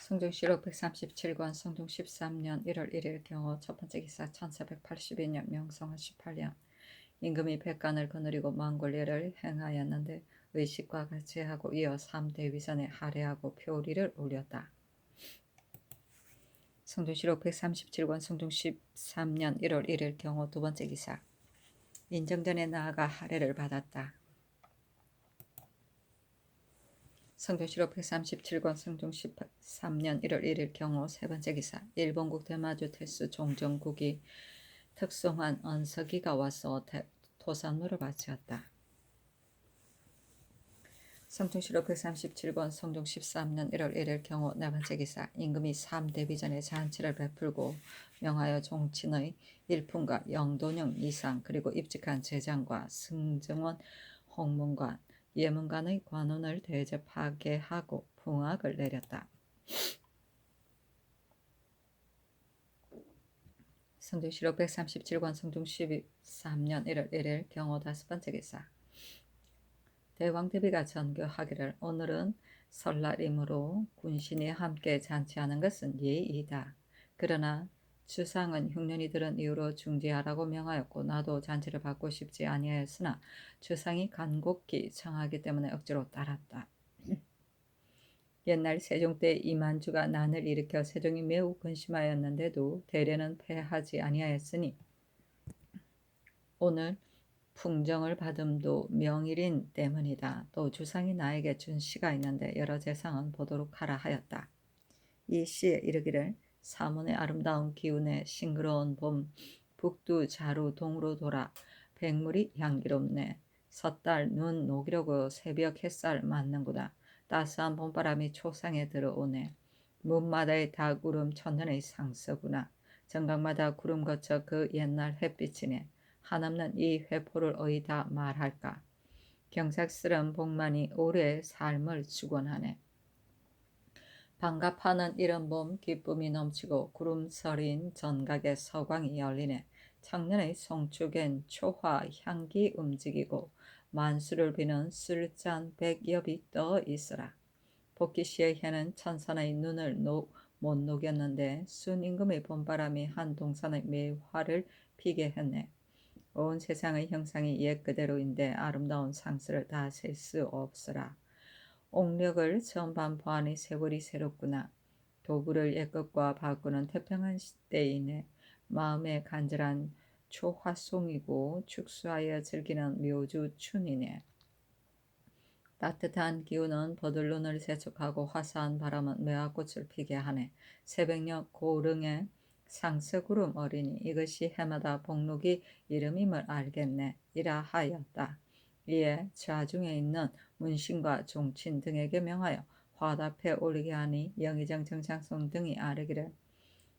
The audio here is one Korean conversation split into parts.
성종시록 137권 성종 13년 1월 1일 경호 첫 번째 기사 1482년 명성한 18년 임금이 백간을 거느리고 망골례를 행하였는데 의식과 같이 하고 이어 3대 위선에 할애하고 표리를 올렸다. 성종시록 137권 성종 13년 1월 1일 경호 두 번째 기사 인정전에 나아가 할애를 받았다. 성종시록 137권 성종 13년 1월 1일 경호 세 번째 기사 일본국 대마주 태수 종정국이 특송한 언서기가 와서 토산물을 바치었다. 성종시록 137권 성종 13년 1월 1일 경호 네 번째 기사 임금이 3대 비전에 잔치를 베풀고 명하여 종친의 일품과 영도령 이상 그리고 입직한 제장과 승정원 홍문관 예문관의 관원을 대접하게 하고 풍악을 내렸다. 성종시록 137권 성종 13년 1월 1일 경호 다섯 번째 기사 대왕대비가 전교하기를 오늘은 설날이므로 군신이 함께 잔치하는 것은 예의이다. 그러나 주상은 흉년이 들은 이후로 중지하라고 명하였고 나도 잔치를 받고 싶지 아니하였으나 주상이 간곡히 청하기 때문에 억지로 따랐다. 옛날 세종 때 이만주가 난을 일으켜 세종이 매우 근심하였는데도 대례는 패하지 아니하였으니 오늘 풍정을 받음도 명일인 때문이다. 또 주상이 나에게 준 시가 있는데 여러 재상은 보도록 하라 하였다. 이 시에 이르기를 사문의 아름다운 기운에 싱그러운 봄 북두 자루 동으로 돌아 백물이 향기롭네. 섣달 눈 녹이려고 새벽 햇살 맞는구나. 따스한 봄바람이 초상에 들어오네. 문마다의 닭 울음 천년의 상서구나. 정각마다 구름 거쳐 그 옛날 햇빛이네. 한없는 이 회포를 어이다 말할까. 경삭스런 복만이 오래의 삶을 축원하네. 반갑하는 이런 봄 기쁨이 넘치고 구름 서린 전각에 서광이 열리네. 청년의 송축엔 초화 향기 움직이고 만수를 비는 술잔 백엽이 떠 있으라. 복귀시의 해는 천산의 눈을 못 녹였는데 순임금의 봄바람이 한 동산의 매화를 피게 했네. 온 세상의 형상이 옛 그대로인데 아름다운 상스를 다 셀 수 없으라. 옥력을 처음 반포하니 세월이 새롭구나. 도구를 옛것과 바꾸는 태평한 때이네. 마음에 간절한 초화송이고 축수하여 즐기는 묘주춘이네. 따뜻한 기운은 버들눈을 세척하고 화사한 바람은 매화꽃을 피게 하네. 새벽녘 고릉의 상서구름 어린이 이것이 해마다 복록이 이름임을 알겠네. 이라 하였다. 이에 좌중에 있는 문신과 종친 등에게 명하여 화답해 올리게 하니 영의정 정창송 등이 아뢰기를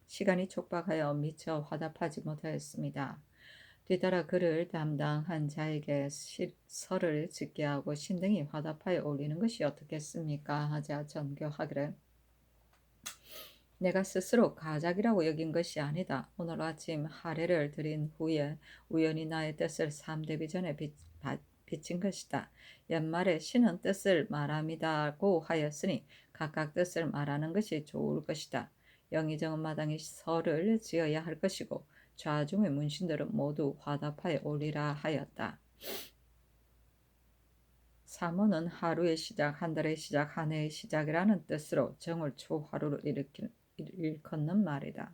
시간이 촉박하여 미처 화답하지 못하였습니다. 뒤따라 그를 담당한 자에게 설을 짓게 하고 신등이 화답하여 올리는 것이 어떻겠습니까? 하자 전교하기를 내가 스스로 가작이라고 여긴 것이 아니다. 오늘 아침 할애를 드린 후에 우연히 나의 뜻을 3대 비전에 비친 것이다. 연말에 신은 뜻을 말함이다고 하였으니 각각 뜻을 말하는 것이 좋을 것이다. 영의정은 마땅히 설을 지어야 할 것이고 좌중의 문신들은 모두 화답하여 올리라 하였다. 사문은 하루의 시작, 한 달의 시작, 한 해의 시작이라는 뜻으로 정월 초하루를 일컫는 말이다.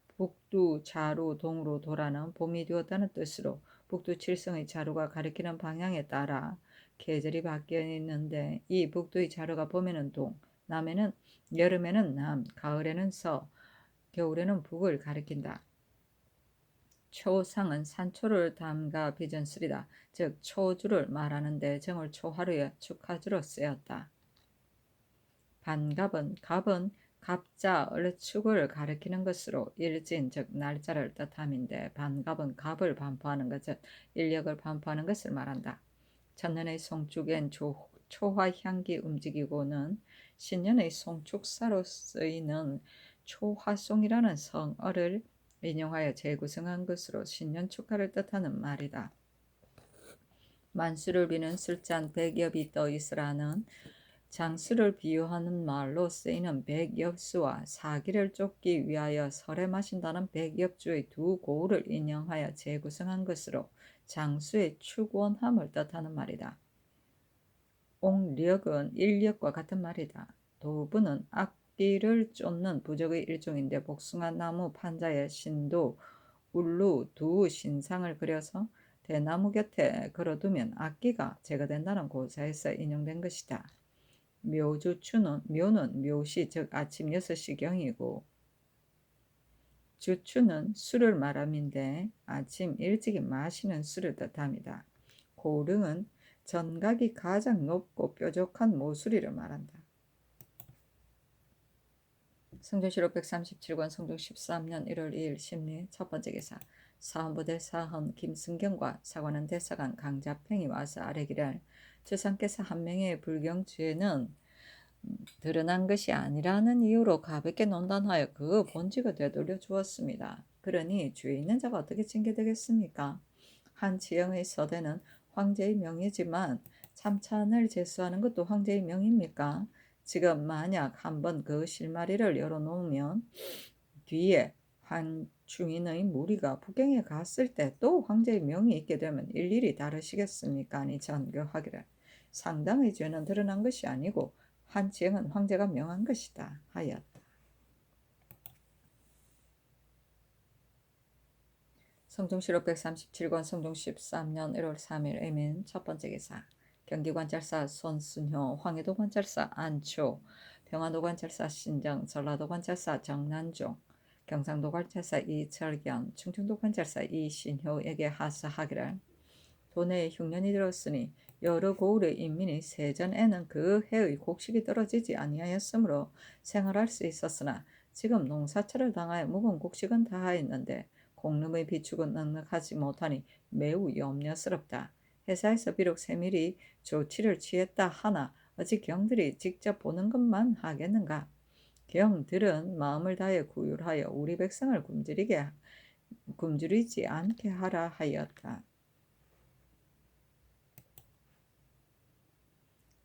북두 자루 동으로 돌아는 봄이 되었다는 뜻으로 북두 칠성의 자루가 가리키는 방향에 따라 계절이 바뀌어 있는데 이 북두의 자루가 봄에는 동, 남에는 여름에는 남, 가을에는 서, 겨울에는 북을 가리킨다. 초상은 산초를 담가 빚은 쓰리다. 즉 초주를 말하는데 정월 초하루에 축하주로 쓰였다. 반갑은 갑은 갑자 얼축을 가리키는 것으로 일진 즉 날짜를 뜻함인데 반갑은 갑을 반포하는 것 즉 인력을 반포하는 것을 말한다. 천년의 송축엔 초화향기 움직이고는 신년의 송축사로 쓰이는 초화송이라는 성어를 인용하여 재구성한 것으로 신년 축하를 뜻하는 말이다. 만수를 비는 술잔 백엽이 떠 있으라는 장수를 비유하는 말로 쓰이는 백엽수와 사기를 쫓기 위하여 설에 마신다는 백엽주의 두 고우를 인용하여 재구성한 것으로 장수의 축원함을 뜻하는 말이다. 옥력은 인력과 같은 말이다. 도부는 악기를 쫓는 부적의 일종인데 복숭아 나무 판자에 신도, 울루 두 신상을 그려서 대나무 곁에 걸어두면 악기가 제거된다는 고사에서 인용된 것이다. 묘는 묘시 즉 아침 6시경이고 주추는 술을 말함인데 아침 일찍이 마시는 술을 뜻합니다. 고릉은 전각이 가장 높고 뾰족한 모수리를 말한다. 성종실록 137권 성종 13년 1월 2일 심리 첫 번째 기사 사헌부대 사헌 김승경과 사관원 대사관 강자팽이 와서 아뢰기를 주상께서 한 명의 불경주에는 드러난 것이 아니라는 이유로 가볍게 논단하여 그 본직을 되돌려 주었습니다. 그러니 주에 있는 자가 어떻게 징계되겠습니까? 한 지형의 서대는 황제의 명이지만 참찬을 제수하는 것도 황제의 명입니까? 지금 만약 한번 그 실마리를 열어놓으면 뒤에 한 중인의 무리가 북경에 갔을 때 또 황제의 명이 있게 되면 일일이 다르시겠습니까? 아니 전교하기를 상당의 죄는 드러난 것이 아니고 한 지형은 황제가 명한 것이다 하였다. 성종실록 137권 성종 13년 1월 3일 애민 첫 번째 기사 경기관찰사 손순효, 황해도관찰사 안초, 평안도관찰사 신정, 전라도관찰사 정난종, 경상도관찰사 이철견, 충청도관찰사 이신효에게 하사하기를 도내에 흉년이 들었으니 여러 고을의 인민이 세전에는 그 해의 곡식이 떨어지지 아니하였으므로 생활할 수 있었으나 지금 농사철을 당하여 묵은 곡식은 다하였는데 공름의 비축은 넉넉하지 못하니 매우 염려스럽다. 회사에서 비록 세밀히 조치를 취했다 하나 어찌 경들이 직접 보는 것만 하겠는가? 경들은 마음을 다해 구휼하여 우리 백성을 굶주리지 않게 하라 하였다.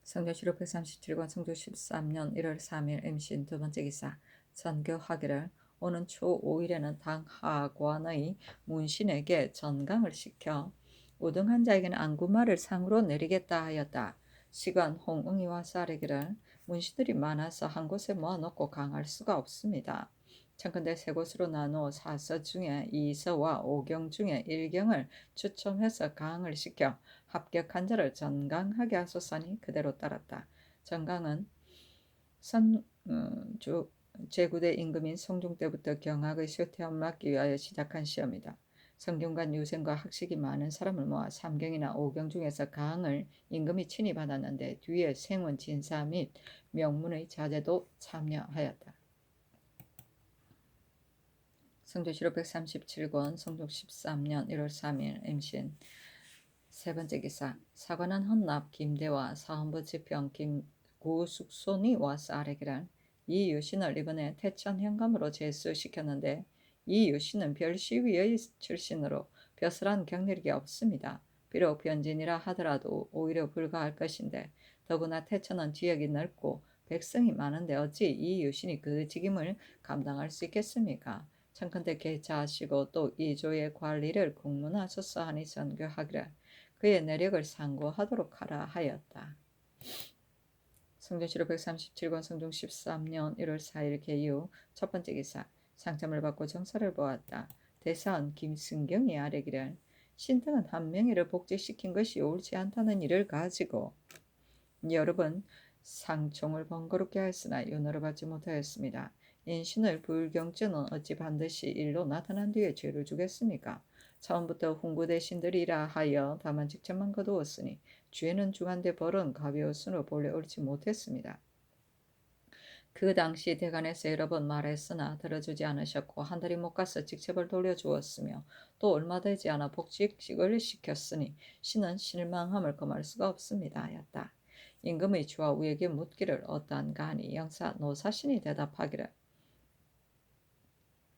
성종실록 137권 성종 13년 1월 3일 임신 두 번째 기사 전교하기를 오는 초 5일에는 당 하관의 문신에게 전강을 시켜 우등한 자에게는 안구말을 상으로 내리겠다 하였다. 시관 홍응이 와서 아뢰기를 문신들이 많아서 한 곳에 모아놓고 강할 수가 없습니다. 청컨대 세 곳으로 나누어 4서 중에 2서와 5경 중에 1경을 추첨해서 강을 시켜 합격한 자를 전강하게 하소서니 그대로 따랐다. 전강은 제구대 임금인 성종 때부터 경학의 쇠퇴함을 막기 위하여 시작한 시험이다. 성균관 유생과 학식이 많은 사람을 모아 3경이나 5경 중에서 강을 임금이 친히 받았는데 뒤에 생원 진사 및 명문의 자제도 참여하였다. 성종실록 137권 성종 13년 1월 3일 임신 세 번째 기사 사관원 헌납 김대와 사헌부 지평 김구숙손이 와서 아뢰기를 이 유신을 이번에 태천 현감으로 제수시켰는데 이 유신은 별시위의 출신으로 벼슬한 경력이 없습니다. 비록 변진이라 하더라도 오히려 불가할 것인데 더구나 태천은 지역이 넓고 백성이 많은데 어찌 이 유신이 그 직임을 감당할 수 있겠습니까? 청컨대 개차하시고 또 이조의 관리를 국문하소서 하니 전교하기를 그의 내력을 상고하도록 하라 하였다. 성종실록 137권 성종 13년 1월 4일 개유 첫 번째 기사 상점을 받고 정사를 보았다. 대사원 김승경이 아뢰기를 신등은 한 명의를 복직시킨 것이 옳지 않다는 일을 가지고 여러 번 상총을 번거롭게 하였으나 윤호를 받지 못하였습니다. 인신의 불경죄는 어찌 반드시 일로 나타난 뒤에 죄를 주겠습니까? 처음부터 훈구대신들이라 하여 다만 직책만 거두었으니 죄는 중한데 벌은 가벼웠으므로 본래 옳지 못했습니다. 그 당시 대관에서 여러 번 말했으나 들어주지 않으셨고 한 달이 못 가서 직책을 돌려주었으며 또 얼마 되지 않아 복직식을 시켰으니 신은 실망함을 금할 수가 없습니다 하였다. 임금의 주와 우에게 묻기를 어떠한가 하니 영사 노사신이 대답하기를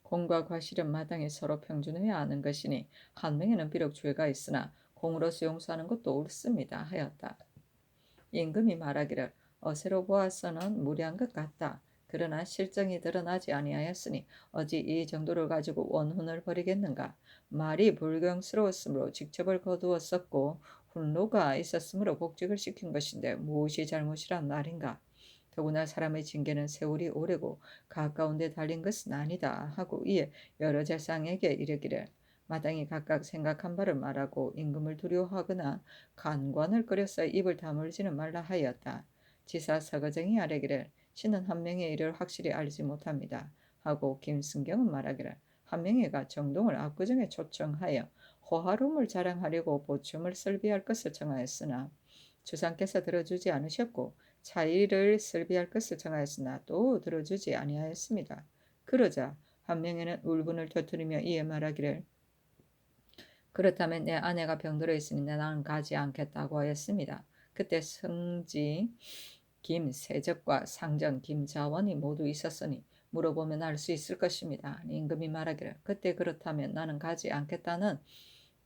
공과 과실은 마땅히 서로 평준해야 하는 것이니 한 명에는 비록 죄가 있으나 공으로서 용서하는 것도 옳습니다 하였다. 임금이 말하기를 어세로 보아서는 무리한 것 같다. 그러나 실정이 드러나지 아니하였으니 어찌 이 정도를 가지고 원훈을 벌이겠는가. 말이 불경스러웠으므로 직접을 거두었었고 훈로가 있었으므로 복직을 시킨 것인데 무엇이 잘못이란 말인가. 더구나 사람의 징계는 세월이 오래고 가까운 데 달린 것은 아니다 하고 이에 여러 제상에게 이르기를 마땅히 각각 생각한 바를 말하고 임금을 두려워하거나 간관을 끓여서 입을 다물지는 말라 하였다. 지사 서거정이 아뢰기를 신은 한명의 일을 확실히 알지 못합니다 하고 김승경은 말하기를 한명회가 정동을 압구정에 초청하여 호화룸을 자랑하려고 보춤을 설비할 것을 청하였으나 주상께서 들어주지 않으셨고 차일을 설비할 것을 청하였으나 또 들어주지 아니하였습니다. 그러자 한명회는 울분을 터뜨리며 이에 말하기를 그렇다면 내 아내가 병들어 있으니 나는 가지 않겠다고 하였습니다. 그때 성지 김세적과 상전 김자원이 모두 있었으니 물어보면 알 수 있을 것입니다. 임금이 말하기를 그때 그렇다면 나는 가지 않겠다는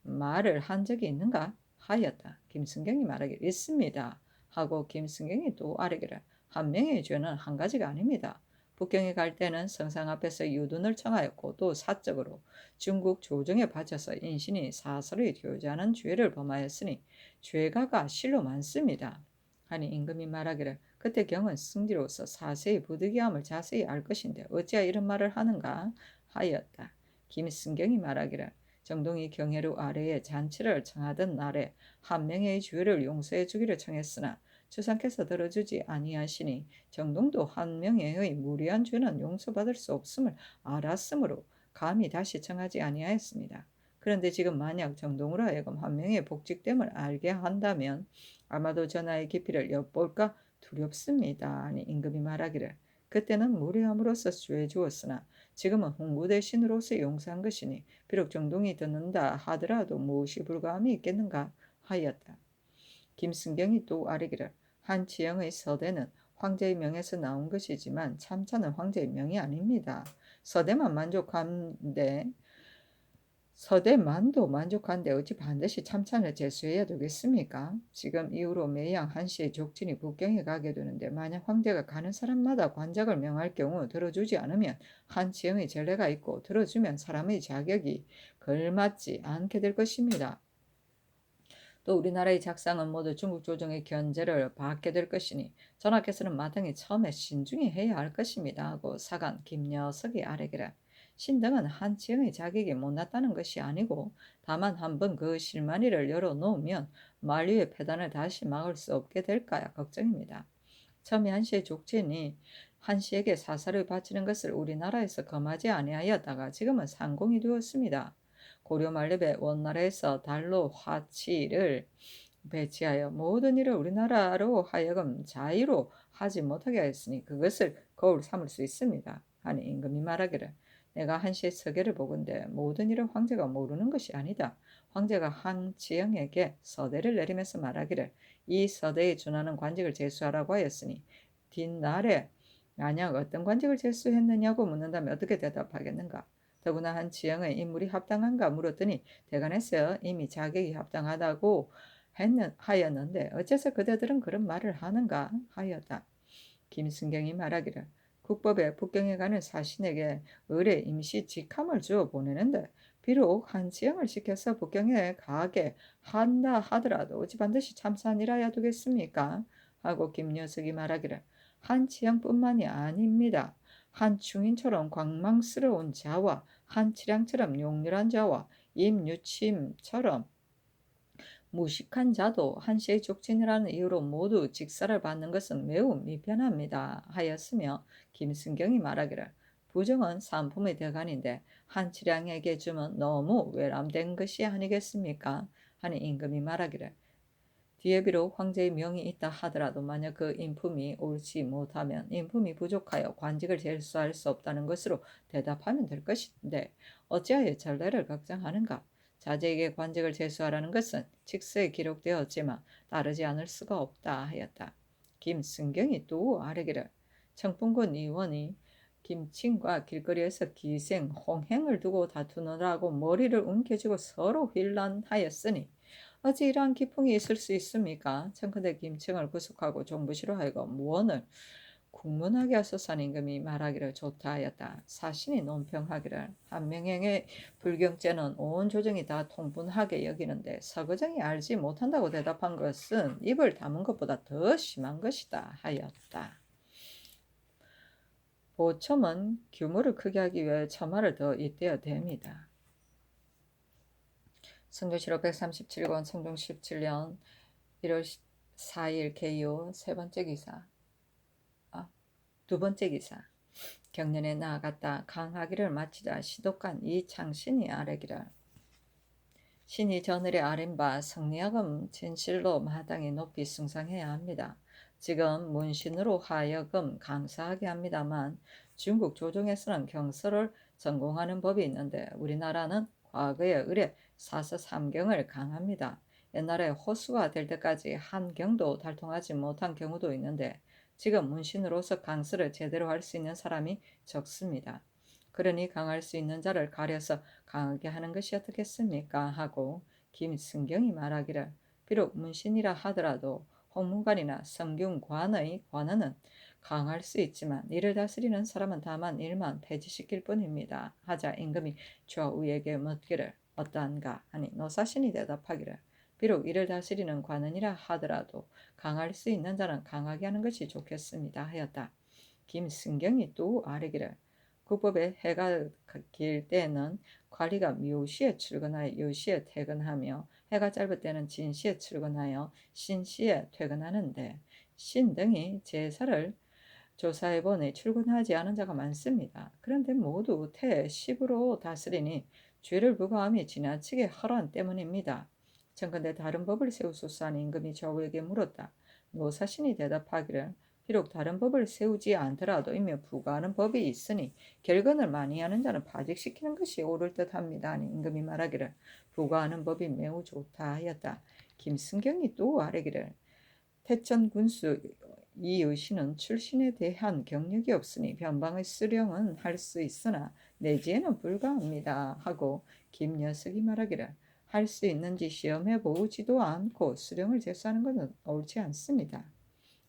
말을 한 적이 있는가 하였다. 김승경이 말하기를 있습니다. 하고 김승경이 또 아뢰기를 한 명의 죄는 한 가지가 아닙니다. 북경에 갈 때는 성상 앞에서 유둔을 청하였고 또 사적으로 중국 조정에 바쳐서 인신이 사설을 교제하는 죄를 범하였으니 죄가가 실로 많습니다. 하니 임금이 말하기를 그때 경은 승지로서 사세의 부득이함을 자세히 알 것인데 어찌하여 이런 말을 하는가 하였다. 김승경이 말하기를 정동이 경혜루 아래에 잔치를 청하던 날에 한 명의 죄를 용서해 주기를 청했으나 주상께서 들어주지 아니하시니 정동도 한 명의 무리한 죄는 용서받을 수 없음을 알았으므로 감히 다시 청하지 아니하였습니다. 그런데 지금 만약 정동으로 하여금 한 명의 복직됨을 알게 한다면 아마도 전하의 깊이를 엿볼까 두렵습니다. 아니 임금이 말하기를 그때는 무례함으로써 죄 주었으나 지금은 홍구 대신으로서 용서한 것이니 비록 정동이 듣는다 하더라도 무엇이 불가함이 있겠는가 하였다. 김승경이 또 아뢰기를 한치영의 서대는 황제의 명에서 나온 것이지만 참차는 황제의 명이 아닙니다. 서대만 만족한데 서대만도 만족한데 어찌 반드시 참찬을 제수해야 되겠습니까? 지금 이후로 매양 한씨의 족친이 북경에 가게 되는데 만약 황제가 가는 사람마다 관작을 명할 경우 들어주지 않으면 한치영의 전례가 있고 들어주면 사람의 자격이 걸맞지 않게 될 것입니다. 또 우리나라의 작상은 모두 중국 조정의 견제를 받게 될 것이니 전하께서는 마땅히 처음에 신중히 해야 할 것입니다 하고 사간 김여석이 아뢰기를 신등은 한치영의 자격이 못났다는 것이 아니고 다만 한번 그 실마리를 열어놓으면 만류의 폐단을 다시 막을 수 없게 될까 걱정입니다. 처음에 한시의 족친이 한시에게 사사를 바치는 것을 우리나라에서 금하지 아니하였다가 지금은 상공이 되었습니다. 고려 말렙에 원나라에서 달로 화치를 배치하여 모든 일을 우리나라로 하여금 자유로 하지 못하게 하였으니 그것을 거울 삼을 수 있습니다. 하니 임금이 말하기를 내가 한시의 서계를 보건대 모든 일을 황제가 모르는 것이 아니다. 황제가 한치영에게 서대를 내리면서 말하기를 이 서대에 준하는 관직을 제수하라고 하였으니 뒷날에 만약 어떤 관직을 제수했느냐고 묻는다면 어떻게 대답하겠는가? 더구나 한치영의 인물이 합당한가 물었더니 대간에서 이미 자격이 합당하다고 하였는데 어째서 그대들은 그런 말을 하는가 하였다. 김순경이 말하기를 국법에 북경에 가는 사신에게 의뢰 임시 직함을 주어 보내는데 비록 한치영을 시켜서 북경에 가게 한다 하더라도 어찌 반드시 참산이라야 되겠습니까? 하고 김녀석이 말하기를 한치영뿐만이 아닙니다. 한충인처럼 광망스러운 자와 한치량처럼 용렬한 자와 임유침처럼 무식한 자도 한시의 족친이라는 이유로 모두 직사를 받는 것은 매우 미편합니다 하였으며 김순경이 말하기를 부정은 산품의 대간인데 한치량에게 주면 너무 외람된 것이 아니겠습니까? 하니 임금이 말하기를 뒤에 비록 황제의 명이 있다 하더라도 만약 그 인품이 옳지 못하면 인품이 부족하여 관직을 제수할 수 없다는 것으로 대답하면 될 것인데 어찌하여 전례를 걱정하는가? 자제에게 관직을 제수하라는 것은 칙서에 기록되었지만 따르지 않을 수가 없다 하였다. 김승경이 또 아뢰기를 청풍군 의원이 김친과 길거리에서 기생, 홍행을 두고 다투느라고 머리를 움켜쥐고 서로 힐난하였으니 어찌 이러한 기풍이 있을 수 있습니까? 청컨대 김청을 구속하고 종부시로 하여금 무언을 국문하게 하소서. 임금이 말하기를 좋다 하였다. 사신이 논평하기를 한 명행의 불경죄는 온 조정이 다 통분하게 여기는데 서거정이 알지 못한다고 대답한 것은 입을 다문 것보다 더 심한 것이다 하였다. 보첨은 규모를 크게 하기 위해 첨화를 더 잇대어 댑니다. 성조실록 137권 성종 17년 1월 4일 개요 세 번째 기사. 두 번째 기사. 경년에 나아갔다 강하기를 마치자 시독간 이창신이 아뢰기를 신이 전을에 아랜 바 성리하금 진실로 마땅히 높이 숭상해야 합니다. 지금 문신으로 하여금 강사하게 합니다만 중국 조정에서는 경서를 전공하는 법이 있는데 우리나라는 과거에 의뢰 사서삼경을 강합니다. 옛날에 호수가 될 때까지 한 경도 달통하지 못한 경우도 있는데 지금 문신으로서 강서를 제대로 할 수 있는 사람이 적습니다. 그러니 강할 수 있는 자를 가려서 강하게 하는 것이 어떻겠습니까? 하고 김승경이 말하기를 비록 문신이라 하더라도 홍문관이나 성균관의 관원은 강할 수 있지만 이를 다스리는 사람은 다만 일만 폐지시킬 뿐입니다. 하자 임금이 좌우에게 묻기를 어떠한가 하니 노사신이 대답하기를 비록 이를 다스리는 관원이라 하더라도 강할 수 있는 자는 강하게 하는 것이 좋겠습니다 하였다. 김승경이 또 아뢰기를 국법에 해가 길 때는 관리가 묘시에 출근하여 요시에 퇴근하며 해가 짧을 때는 진시에 출근하여 신시에 퇴근하는데 신 등이 제사를 조사해보니 출근하지 않은 자가 많습니다. 그런데 모두 태십으로 다스리니 죄를 부과함이 지나치게 허란 때문입니다. 청컨대 다른 법을 세우소서 하니 임금이 저우에게 물었다. 노사신이 대답하기를 비록 다른 법을 세우지 않더라도 이미 부과하는 법이 있으니 결근을 많이 하는 자는 파직시키는 것이 옳을 듯합니다. 하니 임금이 말하기를 부과하는 법이 매우 좋다 하였다. 김승경이 또 아뢰기를 태천 군수 이의신은 출신에 대한 경력이 없으니 변방의 수령은 할 수 있으나 내지에는 불가합니다 하고 김여석이 말하기를 할 수 있는지 시험해 보지도 않고 수령을 제수하는 것은 옳지 않습니다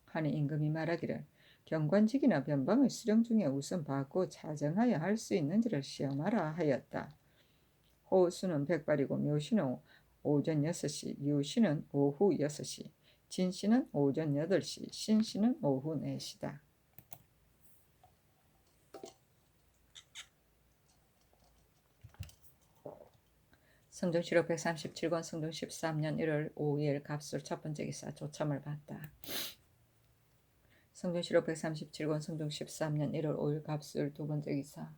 하니 임금이 말하기를 경관직이나 변방의 수령 중에 우선 받고 자정하여 할 수 있는지를 시험하라 하였다. 호수는 백발이고 묘시는 오전 6시, 유시는 오후 6시, 진시는 오전 8시, 신시는 오후 4시다. 성종실록 137권 성종 13년 1월 5일 갑술 첫 번째 기사 조참을 받다. 성종실록 137권 성종 13년 1월 5일 갑술 두 번째 기사.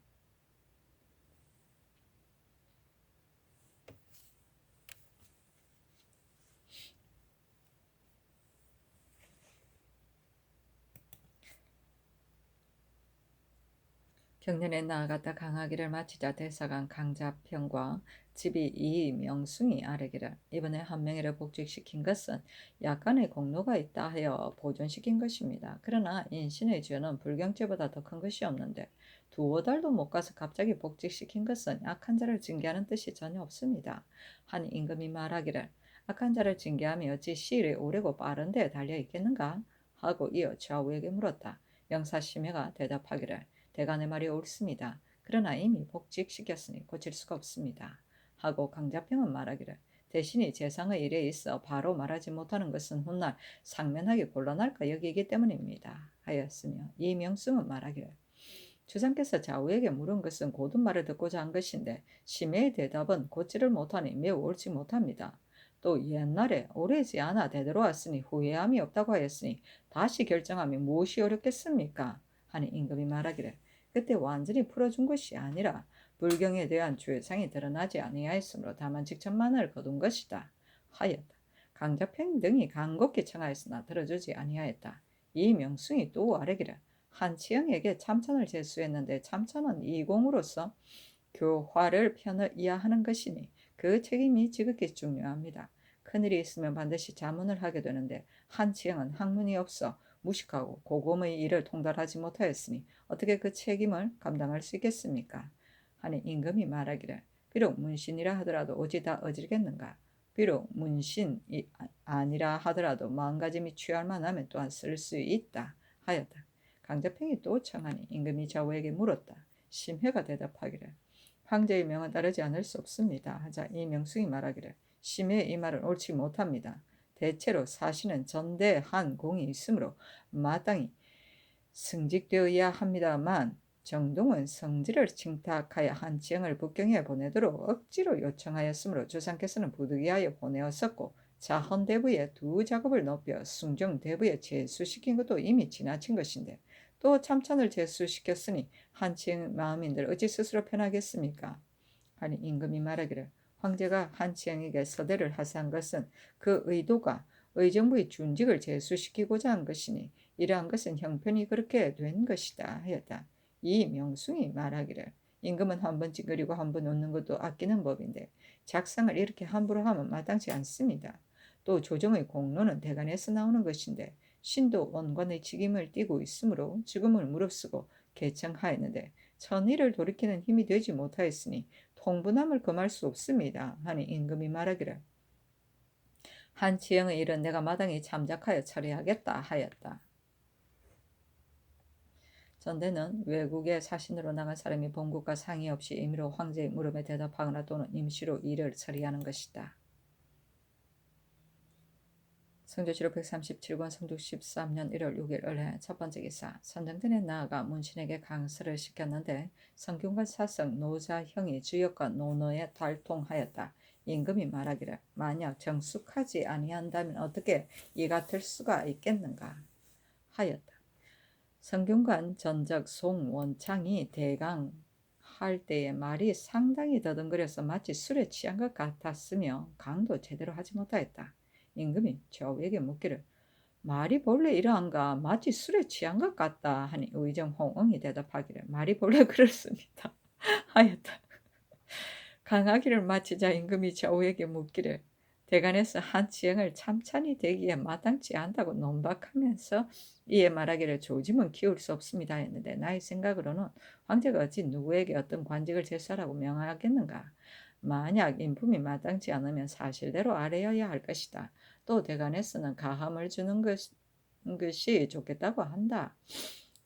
경년에 나아갔다 강하기를 마치자 대사관 강자평과 집이 이명숭이 아뢰기를 이번에 한 명이를 복직시킨 것은 약간의 공로가 있다 하여 보존시킨 것입니다. 그러나 인신의 죄는 불경죄보다 더 큰 것이 없는데 두어 달도 못 가서 갑자기 복직시킨 것은 악한 자를 징계하는 뜻이 전혀 없습니다. 한 임금이 말하기를 악한 자를 징계함이 어찌 시일이 오래고 빠른 데에 달려 있겠는가? 하고 이어 좌우에게 물었다. 영사심해가 대답하기를 대간의 말이 옳습니다. 그러나 이미 복직시켰으니 고칠 수가 없습니다. 하고 강자평은 말하기를 대신이 재상의 일에 있어 바로 말하지 못하는 것은 훗날 상면하기 곤란할까 여기기 때문입니다. 하였으며 이명승은 말하기를 주상께서 좌우에게 물은 것은 고든 말을 듣고자 한 것인데 심해의 대답은 곧지를 못하니 매우 옳지 못합니다. 또 옛날에 오래지 않아 되돌아왔으니 후회함이 없다고 하였으니 다시 결정함이 무엇이 어렵겠습니까? 하니 임금이 말하기를 그때 완전히 풀어준 것이 아니라 불경에 대한 죄상이 드러나지 아니하였으므로 다만 직천만을 거둔 것이다 하였다. 강자평 등이 간곡히 청하였으나 들어주지 아니하였다. 이 명승이 또 아뢰기를 한치영에게 참찬을 제수했는데 참찬은 이공으로서 교화를 편의해야 하는 것이니 그 책임이 지극히 중요합니다. 큰일이 있으면 반드시 자문을 하게 되는데 한치영은 학문이 없어 무식하고 고검의 일을 통달하지 못하였으니 어떻게 그 책임을 감당할 수 있겠습니까? 하니 임금이 말하기를 비록 문신이라 하더라도 오지 다 어질겠는가? 비록 문신이 아니라 하더라도 마음가짐이 취할 만하면 또한 쓸 수 있다 하였다. 강자평이 또 청하니 임금이 좌우에게 물었다. 심해가 대답하기를 황제의 명은 따르지 않을 수 없습니다 하자 이 명승이 말하기를 심해의 이 말은 옳지 못합니다. 대체로 사신은 전대한 공이 있으므로 마땅히 승직되어야 합니다만 정동은 성질을 칭탁하여 한치영을 북경에 보내도록 억지로 요청하였으므로 주상께서는 부득이하여 보내었었고 자헌대부의 두 작업을 높여 숭정대부에 제수시킨 것도 이미 지나친 것인데 또 참찬을 제수시켰으니 한치영 마음인들 어찌 스스로 편하겠습니까? 하니 임금이 말하기를 황제가 한치영에게 서대를 하사한 것은 그 의도가 의정부의 준직을 제수시키고자 한 것이니 이러한 것은 형편이 그렇게 된 것이다 하였다. 이 명숭이 말하기를 임금은 한 번 찡그리고 한 번 웃는 것도 아끼는 법인데 작상을 이렇게 함부로 하면 마땅치 않습니다. 또 조정의 공로는 대간에서 나오는 것인데 신도 원관의 직임을 띠고 있으므로 죽음을 무릅쓰고 개청하였는데 천의를 돌이키는 힘이 되지 못하였으니 통분함을 금할 수 없습니다 하니 임금이 말하기를 한치영의 일은 내가 마땅히 참작하여 처리하겠다 하였다. 전대는 외국에 사신으로 나간 사람이 본국과 상의 없이 임의로 황제의 물음에 대답하거나 또는 임시로 일을 처리하는 것이다. 성조실록 137권 성조 13년 1월 6일 을해 첫 번째 기사 선정전에 나아가 문신에게 강서를 시켰는데 성균관 사성 노자형이 주역과 노노에 달통하였다. 임금이 말하기를 만약 정숙하지 아니한다면 어떻게 이 같을 수가 있겠는가 하였다. 성균관 전적 송원창이 대강 할 때의 말이 상당히 더듬거려서 마치 술에 취한 것 같았으며 강도 제대로 하지 못하였다. 임금이 좌우에게 묻기를 말이 본래 이러한가 마치 술에 취한 것 같다 하니 의정 홍응이 대답하기를 말이 본래 그렇습니다 하였다. 강하기를 마치자 임금이 좌우에게 묻기를 대간에서 한치영을 참찬이 되기에 마땅치 않다고 논박하면서 이에 말하기를 조짐은 키울 수 없습니다 했는데 나의 생각으로는 황제가 어찌 누구에게 어떤 관직을 제수하라고 명하겠는가. 만약 인품이 마땅치 않으면 사실대로 아뢰어야 할 것이다. 또 대간에서는 가함을 주는 것이 좋겠다고 한다.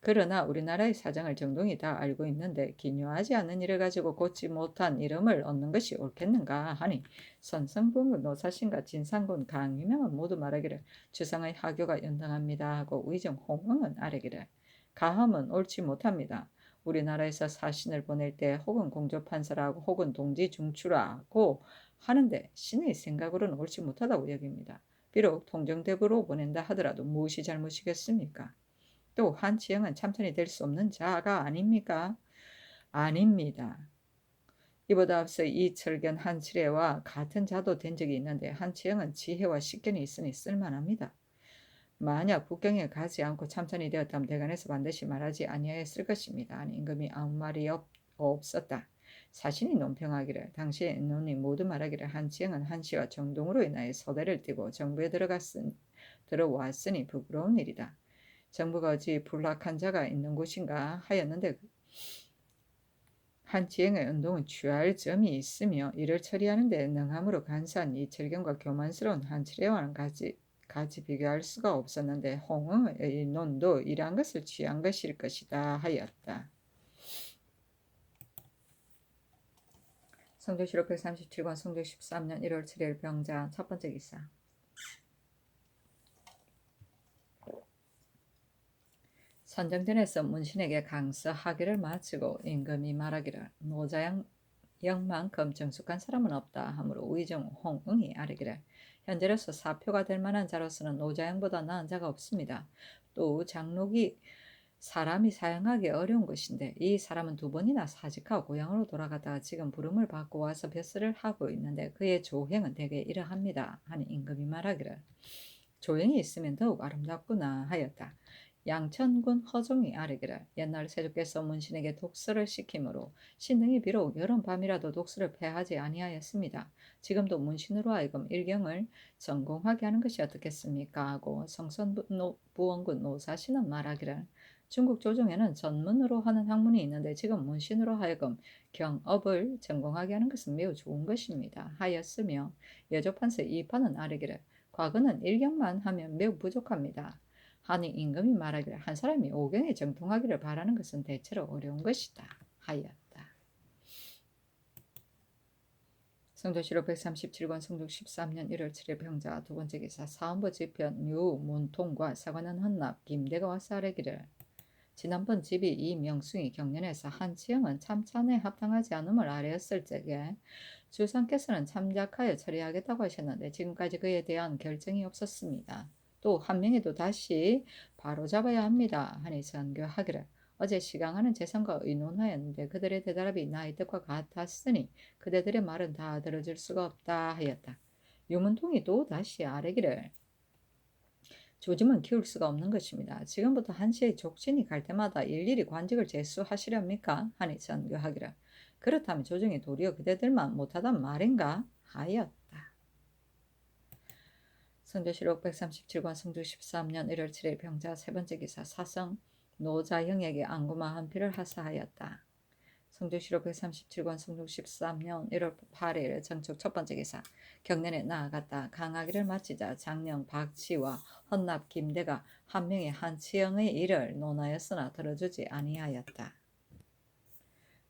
그러나 우리나라의 사정을 정동이 다 알고 있는데 기묘하지 않은 일을 가지고 고치 못한 이름을 얻는 것이 옳겠는가 하니 선성군 노사신과 진상군 강유명은 모두 말하기를 주상의 하교가 연당합니다 하고 의정 홍응은 아뢰기를 가함은 옳지 못합니다. 우리나라에서 사신을 보낼 때 혹은 공조판사라고 혹은 동지중추라고 하는데 신의 생각으로는 옳지 못하다고 여깁니다. 비록 통정대부로 보낸다 하더라도 무엇이 잘못이겠습니까? 또 한치영은 참선이 될 수 없는 자가 아닙니까? 아닙니다. 이보다 앞서 이철견 한치례와 같은 자도 된 적이 있는데 한치영은 지혜와 식견이 있으니 쓸만합니다. 만약 북경에 가지 않고 참선이 되었다면 대간에서 반드시 말하지 아니하였을 것입니다. 아니 임금이 아무 말이 없었다. 사신이 논평하기를 당시에 논이 모두 말하기를 한치영은 한시와 정동으로 인하여 서대를 띠고 정부에 들어왔으니 부끄러운 일이다. 정부가 어찌 불락한 자가 있는 곳인가 하였는데 한치영의 운동은 취할 점이 있으며 이를 처리하는 데 능함으로 간사한 이철경과 교만스러운 한치례와는 같이 비교할 수가 없었는데 홍응의 논도 이러한 것을 취한 것일 것이다 하였다. 성조실록 137권 성조 13년 1월 7일 병자 첫 번째 기사 선정전에서 문신에게 강서하기를 마치고 임금이 말하기를 노자영만큼 정숙한 사람은 없다 하므로 의정 홍응이 아뢰기를 현재로서 사표가 될 만한 자로서는 노자영보다 나은 자가 없습니다. 또 장록이 사람이 사용하기 어려운 것인데 이 사람은 2번이나 사직하고 고향으로 돌아가다가 지금 부름을 받고 와서 벼슬을 하고 있는데 그의 조행은 대개 이러합니다 하니 임금이 말하기를 조행이 있으면 더욱 아름답구나 하였다. 양천군 허종이 아뢰기를 옛날 세조께서 문신에게 독서를 시키므로 신등이 비록 여름밤이라도 독서를 폐하지 아니하였습니다. 지금도 문신으로 하여금 일경을 전공하게 하는 것이 어떻겠습니까 하고 성선부원군 노사신은 말하기를 중국 조정에는 전문으로 하는 학문이 있는데 지금 문신으로 하여금 경업을 전공하게 하는 것은 매우 좋은 것입니다. 하였으며 여조판서 이판은 아래기를 과거는 일경만 하면 매우 부족합니다. 하니 임금이 말하기를 한 사람이 오경에 정통하기를 바라는 것은 대체로 어려운 것이다 하였다. 성조실록 137권 성종 13년 1월 7일 병자 두 번째 기사 사헌부 지편 유 문통과 사관은 헌납 김대가 와서 아뢰기를 지난번 집이 이 명숭이 경연에서 한치영은 참찬에 합당하지 않음을 아뢰었을 적에 주상께서는 참작하여 처리하겠다고 하셨는데 지금까지 그에 대한 결정이 없었습니다. 또 한 명에도 다시 바로잡아야 합니다 하니 전교하기를 어제 시강하는 재상과 의논하였는데 그들의 대답이 나의 뜻과 같았으니 그대들의 말은 다 들어줄 수가 없다 하였다. 유문통이 또 다시 아뢰기를 조짐은 키울 수가 없는 것입니다. 지금부터 한시의 족친이 갈 때마다 일일이 관직을 제수하시렵니까? 하니 전교하기를 그렇다면 조정이 도리어 그대들만 못하단 말인가? 하였다. 성조실록 137권 성조 13년 1월 7일 병자 세 번째 기사 사성 노자형에게 안구마 한 피를 하사하였다. 성조실록 137권 성종 13년 1월 8일 정축 첫 번째 기사 경연에 나아갔다. 강하기를 마치자 장령 박치와 헌납 김대가 한 명의 한치영의 일을 논하였으나 들어주지 아니하였다.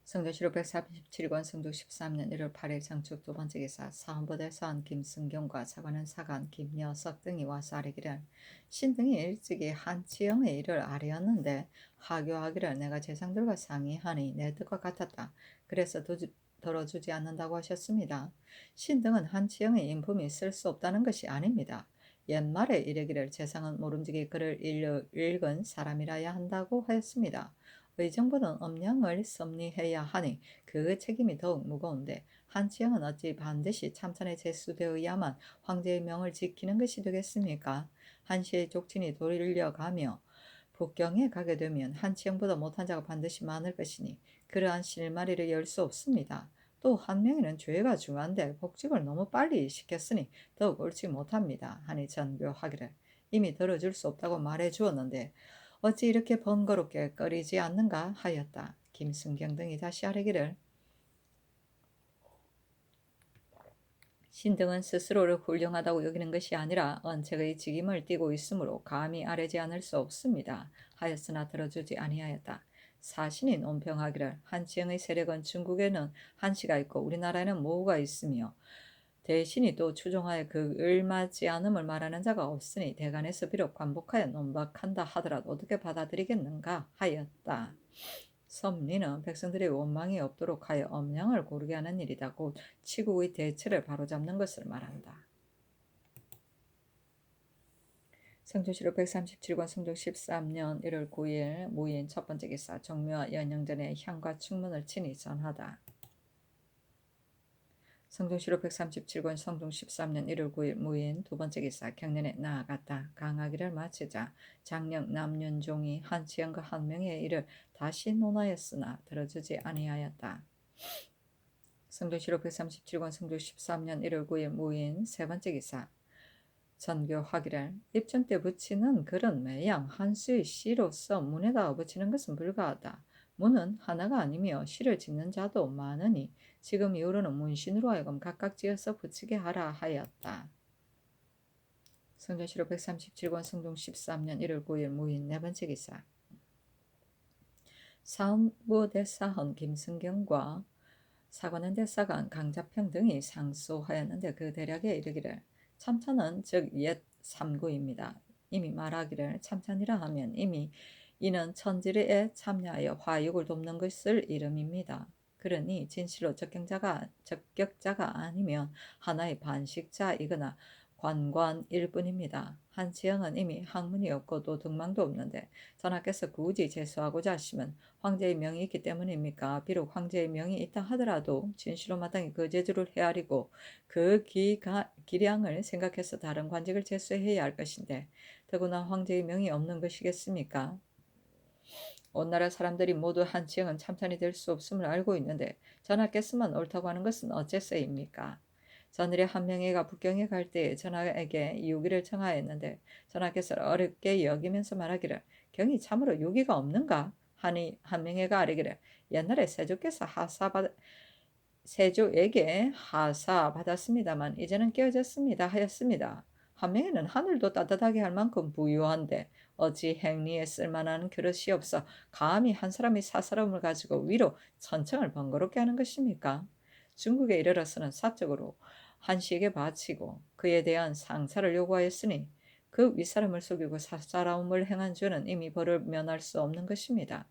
성조실록 137권 성종 13년 1월 8일 정축 두 번째 기사 사헌부대 서한 김승경과 사관은 사관 김여석 등이 와서 아뢰기를 신등이 일찍이 한치영의 일을 아뢰었는데 하교하기를 내가 재상들과 상의하니 내 뜻과 같았다. 그래서 들어주지 않는다고 하셨습니다. 신등은 한치영의 인품이 쓸 수 없다는 것이 아닙니다. 옛말에 이르기를 재상은 모름지기 글을 읽은 사람이라야 한다고 하였습니다. 의정부는 엄량을 섭리해야 하니 그 책임이 더욱 무거운데 한치영은 어찌 반드시 참선에 제수되어야만 황제의 명을 지키는 것이 되겠습니까? 한시의 족친이 돌려가며 북경에 가게 되면 한치영보다 못한 자가 반드시 많을 것이니 그러한 실마리를 열 수 없습니다. 또 한 명에는 죄가 중한데 복직을 너무 빨리 시켰으니 더욱 옳지 못합니다. 하니 전교하기를 이미 들어줄 수 없다고 말해 주었는데 어찌 이렇게 번거롭게 꺼리지 않는가 하였다. 김승경 등이 다시 아뢰기를 신등은 스스로를 훌륭하다고 여기는 것이 아니라 언책의 직임을 띠고 있으므로 감히 아뢰지 않을 수 없습니다. 하였으나 들어주지 아니하였다. 사신이 논평하기를 한치영의 세력은 중국에는 한시가 있고 우리나라에는 모우가 있으며 대신이 또 추종하여 그 을맞지 않음을 말하는 자가 없으니 대간에서 비록 관복하여 논박한다 하더라도 어떻게 받아들이겠는가 하였다. 섭리는 백성들의 원망이 없도록 하여 엄량을 고르게 하는 일이다. 곧 치국의 대체를 바로잡는 것을 말한다. 성조실록 137권 성종 13년 1월 9일 무인 첫 번째 기사 정묘와 연영전에 향과 충문을 친히 전하다. 성종실록 137권 성종 13년 1월 9일 무인 두 번째 기사 경연에 나아갔다. 강하기를 마치자 장령 남윤종이 한치영과 한 명의 일을 다시 논하였으나 들어주지 아니하였다. 성종실록 137권 성종 13년 1월 9일 무인 세 번째 기사 전교하기를 입전 때 붙이는 글은 매양 한수의 시로서 문에다 붙이는 것은 불가하다. 문은 하나가 아니며 시를 짓는 자도 많으니 지금 이후로는 문신으로 하여금 각각 지어서 붙이게 하라 하였다. 성조실록 137권 성종 13년 1월 9일 무인 네 번째 기사 사헌부 대사헌 김승경과 사관원 대사관 강자평 등이 상소하였는데 그 대략에 이르기를 참찬은 즉 옛 삼구입니다. 이미 말하기를 참찬이라 하면 이미 이는 천지에 참여하여 화육을 돕는 것을 이름입니다. 그러니 진실로 적격자가 아니면 하나의 반식자이거나 관관일 뿐입니다. 한치영은 이미 학문이 없고 또 등망도 없는데 전하께서 굳이 제수하고자 하시면 황제의 명이 있기 때문입니까? 비록 황제의 명이 있다 하더라도 진실로 마땅히 그 제주를 헤아리고 그 기량을 생각해서 다른 관직을 제수해야 할 것인데 더구나 황제의 명이 없는 것이겠습니까? 온 나라 사람들이 모두 한치영은 참찬이 될 수 없음을 알고 있는데 전하께서만 옳다고 하는 것은 어째서입니까? 전일에 한 명이가 북경에 갈 때에 전하에게 유기를 청하였는데 전하께서 어렵게 여기면서 말하기를 경이 참으로 유기가 없는가 하니 한명회가 아뢰기를 옛날에 세조에게 하사 받았습니다만 이제는 깨어졌습니다 하였습니다. 한명회는 하늘도 따뜻하게 할 만큼 부유한데 어찌 행리에 쓸만한 그릇이 없어 감히 한 사람이 사사람을 가지고 위로 천청을 번거롭게 하는 것입니까? 중국에 이르러서는 사적으로 한씨에게 바치고 그에 대한 상사를 요구하였으니 그 윗사람을 속이고 사사라움을 행한 죄는 이미 벌을 면할 수 없는 것입니다.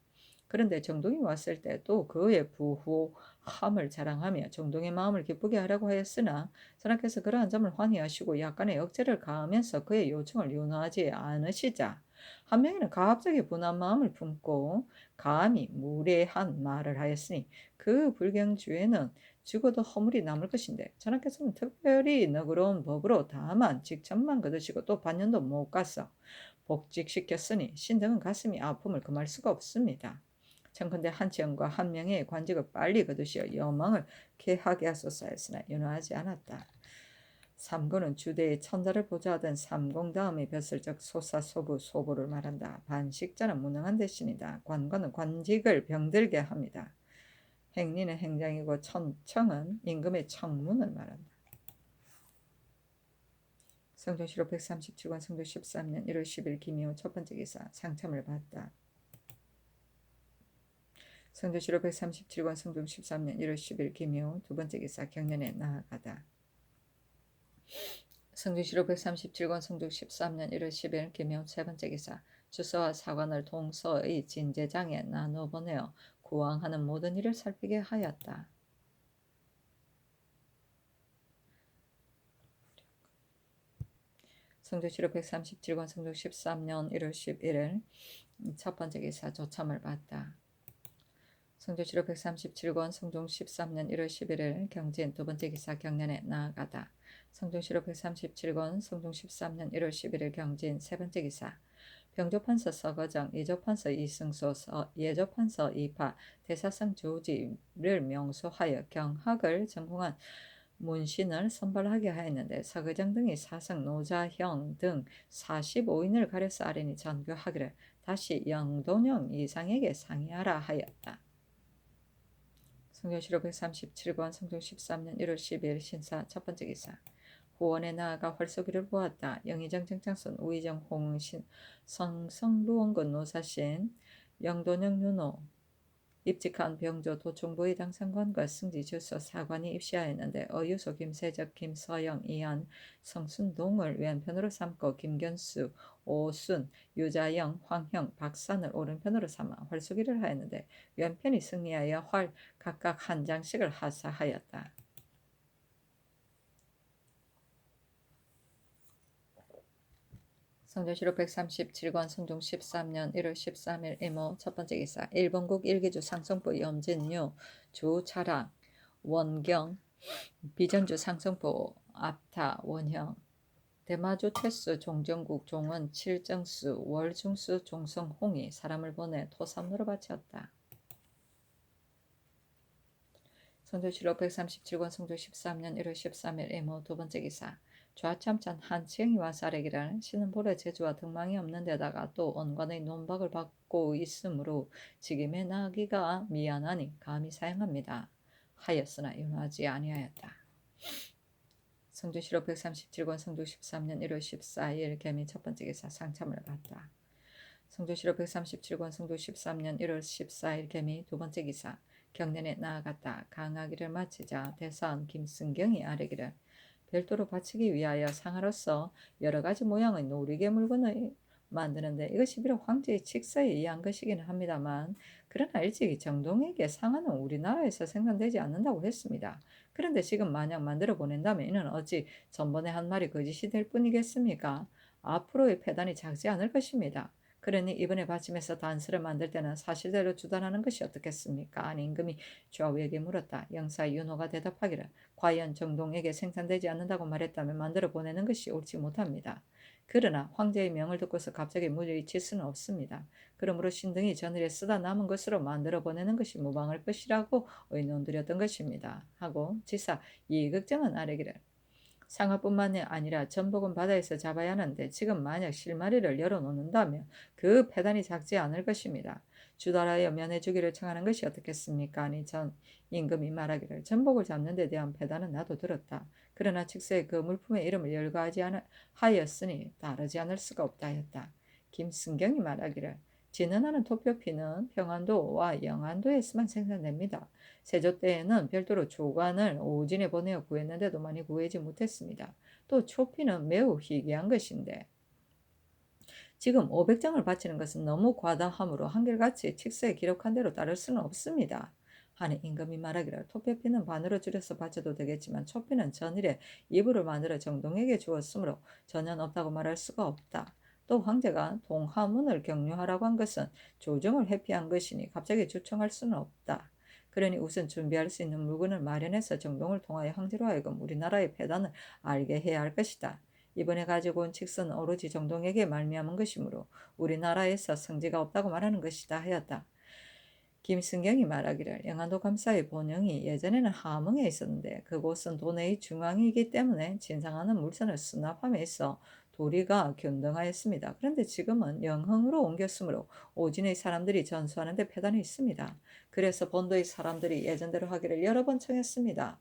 그런데 정동이 왔을 때 또 그의 부후함을 자랑하며 정동의 마음을 기쁘게 하려고 하였으나 선하께서 그러한 점을 환희하시고 약간의 억제를 가하면서 그의 요청을 윤호하지 않으시자 한명이는 갑자기 분한 마음을 품고 감히 무례한 말을 하였으니 그 불경주에는 죽어도 허물이 남을 것인데 전하께서는 특별히 너그러운 법으로 다만 직천만 거두시고 또 반년도 못 가서 복직시켰으니 신등은 가슴이 아픔을 금할 수가 없습니다. 청컨대 한치영과 한명의 관직을 빨리 거두시어 여망을 개하게 하소서 했으나 윤호하지 않았다. 삼고는 주대의 천자를 보좌하던 삼공 다음에 벼슬적 소사소부 소보를 말한다. 반식자는 무능한 대신이다. 관건은 관직을 병들게 합니다. 행리는 행장이고 청은 임금의 청문을 말한다. 성종실록 137권 성종 13년 1월 10일 김이호 첫 번째 기사 상참을 받다. 성종실록 137권 성종 13년 1월 10일 김이호 두 번째 기사 경련에 나아가다. 성종실록 137권 성종 13년 1월 10일 김이호 세 번째 기사 주서와 사관을 동서의 진제장에 나누어 보내어 구왕하는 모든 일을 살피게 하였다. 성종실록 137권 성종 13년 1월 11일 첫 번째 기사 조참을 받다. 성종실록 137권 성종 13년 1월 11일 경진 두 번째 기사 경련에 나아가다. 성종실록 137권 성종 13년 1월 11일 경진 세 번째 기사 병조판서 서거정, 예조판서 이승소, 예조판서 이파, 대사성 조지를 명소하여 경학을 전공한 문신을 선발하게 하였는데 서거정 등이 사성 노자형 등 45인을 가려서 아뢰니 전교하기를 다시 영돈영 이상에게 상의하라 하였다. 성종실록 137권 성종 13년 1월 12일 신사 첫 번째 기사 후원에 나아가 활쏘기를 보았다. 영의정 정창순 우의정 홍신 성성루원군 노사신 영돈영 윤호 입직한 병조 도충부의 당상관과 승지주서 사관이 입시하였는데 어유소 김세적 김서영 이한 성순동을 왼편으로 삼고 김견수 오순 유자영 황형 박산을 오른편으로 삼아 활쏘기를 하였는데 왼편이 승리하여 활 각각 한 장씩을 하사하였다. 성종실록 137권 성종 13년 1월 13일 이모 첫 번째 기사 일본국 일기주 상성부 염진유 주차랑 원경 비전주 상성부 압타 원형 대마주 태수 종정국 종원 칠정수 월중수 종성홍이 사람을 보내 토삼로로 바쳤다. 성종실록 137권 성종 13년 1월 13일 이모 두 번째 기사 좌참찬 한치영이 와서 아뢰기를 신은 볼에 재주와 등망이 없는 데다가 또 언관의 논박을 받고 있으므로 직임에 나기가 미안하니 감히 사양합니다. 하였으나 윤호하지 아니하였다. 성종실록 137권 성종 13년 1월 14일 개미 첫 번째 기사 상참을 받다. 성종실록 137권 성종 13년 1월 14일 개미 두 번째 기사 경련에 나아갔다. 강하기를 마치자 대사원 김승경이 아뢰기를 별도로 바치기 위하여 상하로서 여러 가지 모양의 놀이개 물건을 만드는데 이것이 비록 황제의 칙서에 의한 것이기는 합니다만 그러나 일찍이 정동에게 상하는 우리나라에서 생산되지 않는다고 했습니다. 그런데 지금 만약 만들어 보낸다면 이는 어찌 전번에 한 말이 거짓이 될 뿐이겠습니까? 앞으로의 패단이 작지 않을 것입니다. 그러니 이번에 받침에서 단서를 만들 때는 사실대로 주단하는 것이 어떻겠습니까? 아니 임금이 좌우에게 물었다. 영사 윤호가 대답하기를 과연 정동에게 생산되지 않는다고 말했다면 만들어 보내는 것이 옳지 못합니다. 그러나 황제의 명을 듣고서 갑자기 물리칠 수는 없습니다. 그러므로 신등이 전일에 쓰다 남은 것으로 만들어 보내는 것이 무방할 것이라고 의논드렸던 것입니다. 하고 지사 이극정은 아뢰기를 상어뿐만이 아니라 전복은 바다에서 잡아야 하는데 지금 만약 실마리를 열어놓는다면 그 폐단이 작지 않을 것입니다. 주달하여 면해주기를 청하는 것이 어떻겠습니까? 아니 전 임금이 말하기를 전복을 잡는 데 대한 폐단은 나도 들었다. 그러나 즉세 그 물품의 이름을 열거하지 하였으니 따르지 않을 수가 없다 하였다. 김승경이 말하기를 진은하는 토표피는 평안도와 영안도에서만 생산됩니다. 세조 때에는 별도로 조관을 오진에 보내어 구했는데도 많이 구하지 못했습니다. 또 초피는 매우 희귀한 것인데 지금 500장을 바치는 것은 너무 과다하므로 한결같이 칙서에 기록한 대로 따를 수는 없습니다. 하니 임금이 말하기를 토표피는 반으로 줄여서 바쳐도 되겠지만 초피는 전일에 이불을 만들어 정동에게 주었으므로 전혀 없다고 말할 수가 없다. 또 황제가 동하문을 경유하라고 한 것은 조정을 회피한 것이니 갑자기 주청할 수는 없다. 그러니 우선 준비할 수 있는 물건을 마련해서 정동을 통하여 황제로 하여금 우리나라의 폐단을 알게 해야 할 것이다. 이번에 가지고 온 칙서는 오로지 정동에게 말미암은 것이므로 우리나라에서 성지가 없다고 말하는 것이다 하였다. 김승경이 말하기를 영안도 감사의 본영이 예전에는 함흥에 있었는데 그곳은 도내의 중앙이기 때문에 진상하는 물선을 수납함에 있어 도리가 균등하였습니다. 그런데 지금은 영흥으로 옮겼으므로 오진의 사람들이 전수하는 데 폐단이 있습니다. 그래서 본도의 사람들이 예전대로 하기를 여러 번 청했습니다.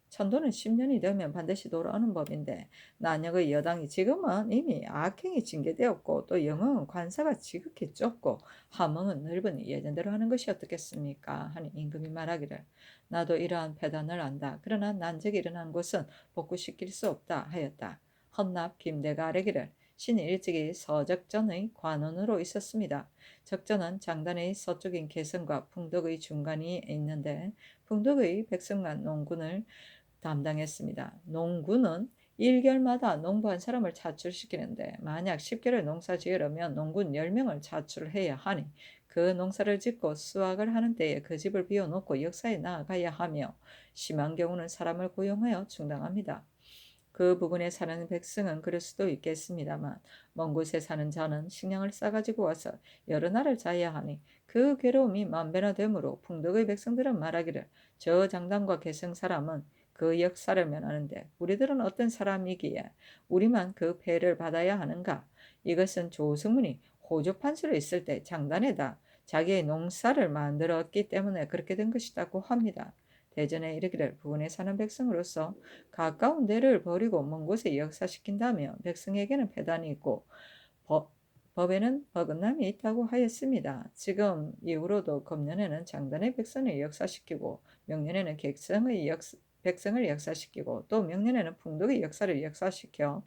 천도는 10년이 되면 반드시 돌아오는 법인데 난역의 여당이 지금은 이미 악행이 징계되었고 또 영흥은 관사가 지극히 좁고 함흥은 넓으니 예전대로 하는 것이 어떻겠습니까? 하니 임금이 말하기를 나도 이러한 패단을 안다. 그러나 난적이 일어난 곳은 복구시킬 수 없다 하였다. 헌납 김대가 아뢰기를 신이 일찍이 서적전의 관원으로 있었습니다. 적전은 장단의 서쪽인 개성과 풍덕의 중간이 있는데 풍덕의 백성만 농군을 담당했습니다. 농군은 1개월마다 농부 한 사람을 차출시키는데 만약 10개월 농사 지으려면 농군 10명을 차출해야 하니 그 농사를 짓고 수확을 하는 때에 그 집을 비워놓고 역사에 나아가야 하며 심한 경우는 사람을 고용하여 충당합니다. 그 부근에 사는 백성은 그럴 수도 있겠습니다만 먼 곳에 사는 자는 식량을 싸가지고 와서 여러 날을 자야 하니 그 괴로움이 만배나 되므로 풍덕의 백성들은 말하기를 저 장단과 개성 사람은 그 역사를 면하는데 우리들은 어떤 사람이기에 우리만 그 폐를 받아야 하는가? 이것은 조승문이 호조 판수로 있을 때 장단에다 자기의 농사를 만들었기 때문에 그렇게 된 것이라고 합니다. 대전에 이르기를 부근에 사는 백성으로서 가까운 데를 버리고 먼 곳에 역사시킨다며 백성에게는 폐단이 있고 법에는 어긋남이 있다고 하였습니다. 지금 이후로도 금년에는 장단의 백성을 역사시키고 명년에는 백성을 역사시키고 또 명년에는 풍덕의 역사를 역사시켜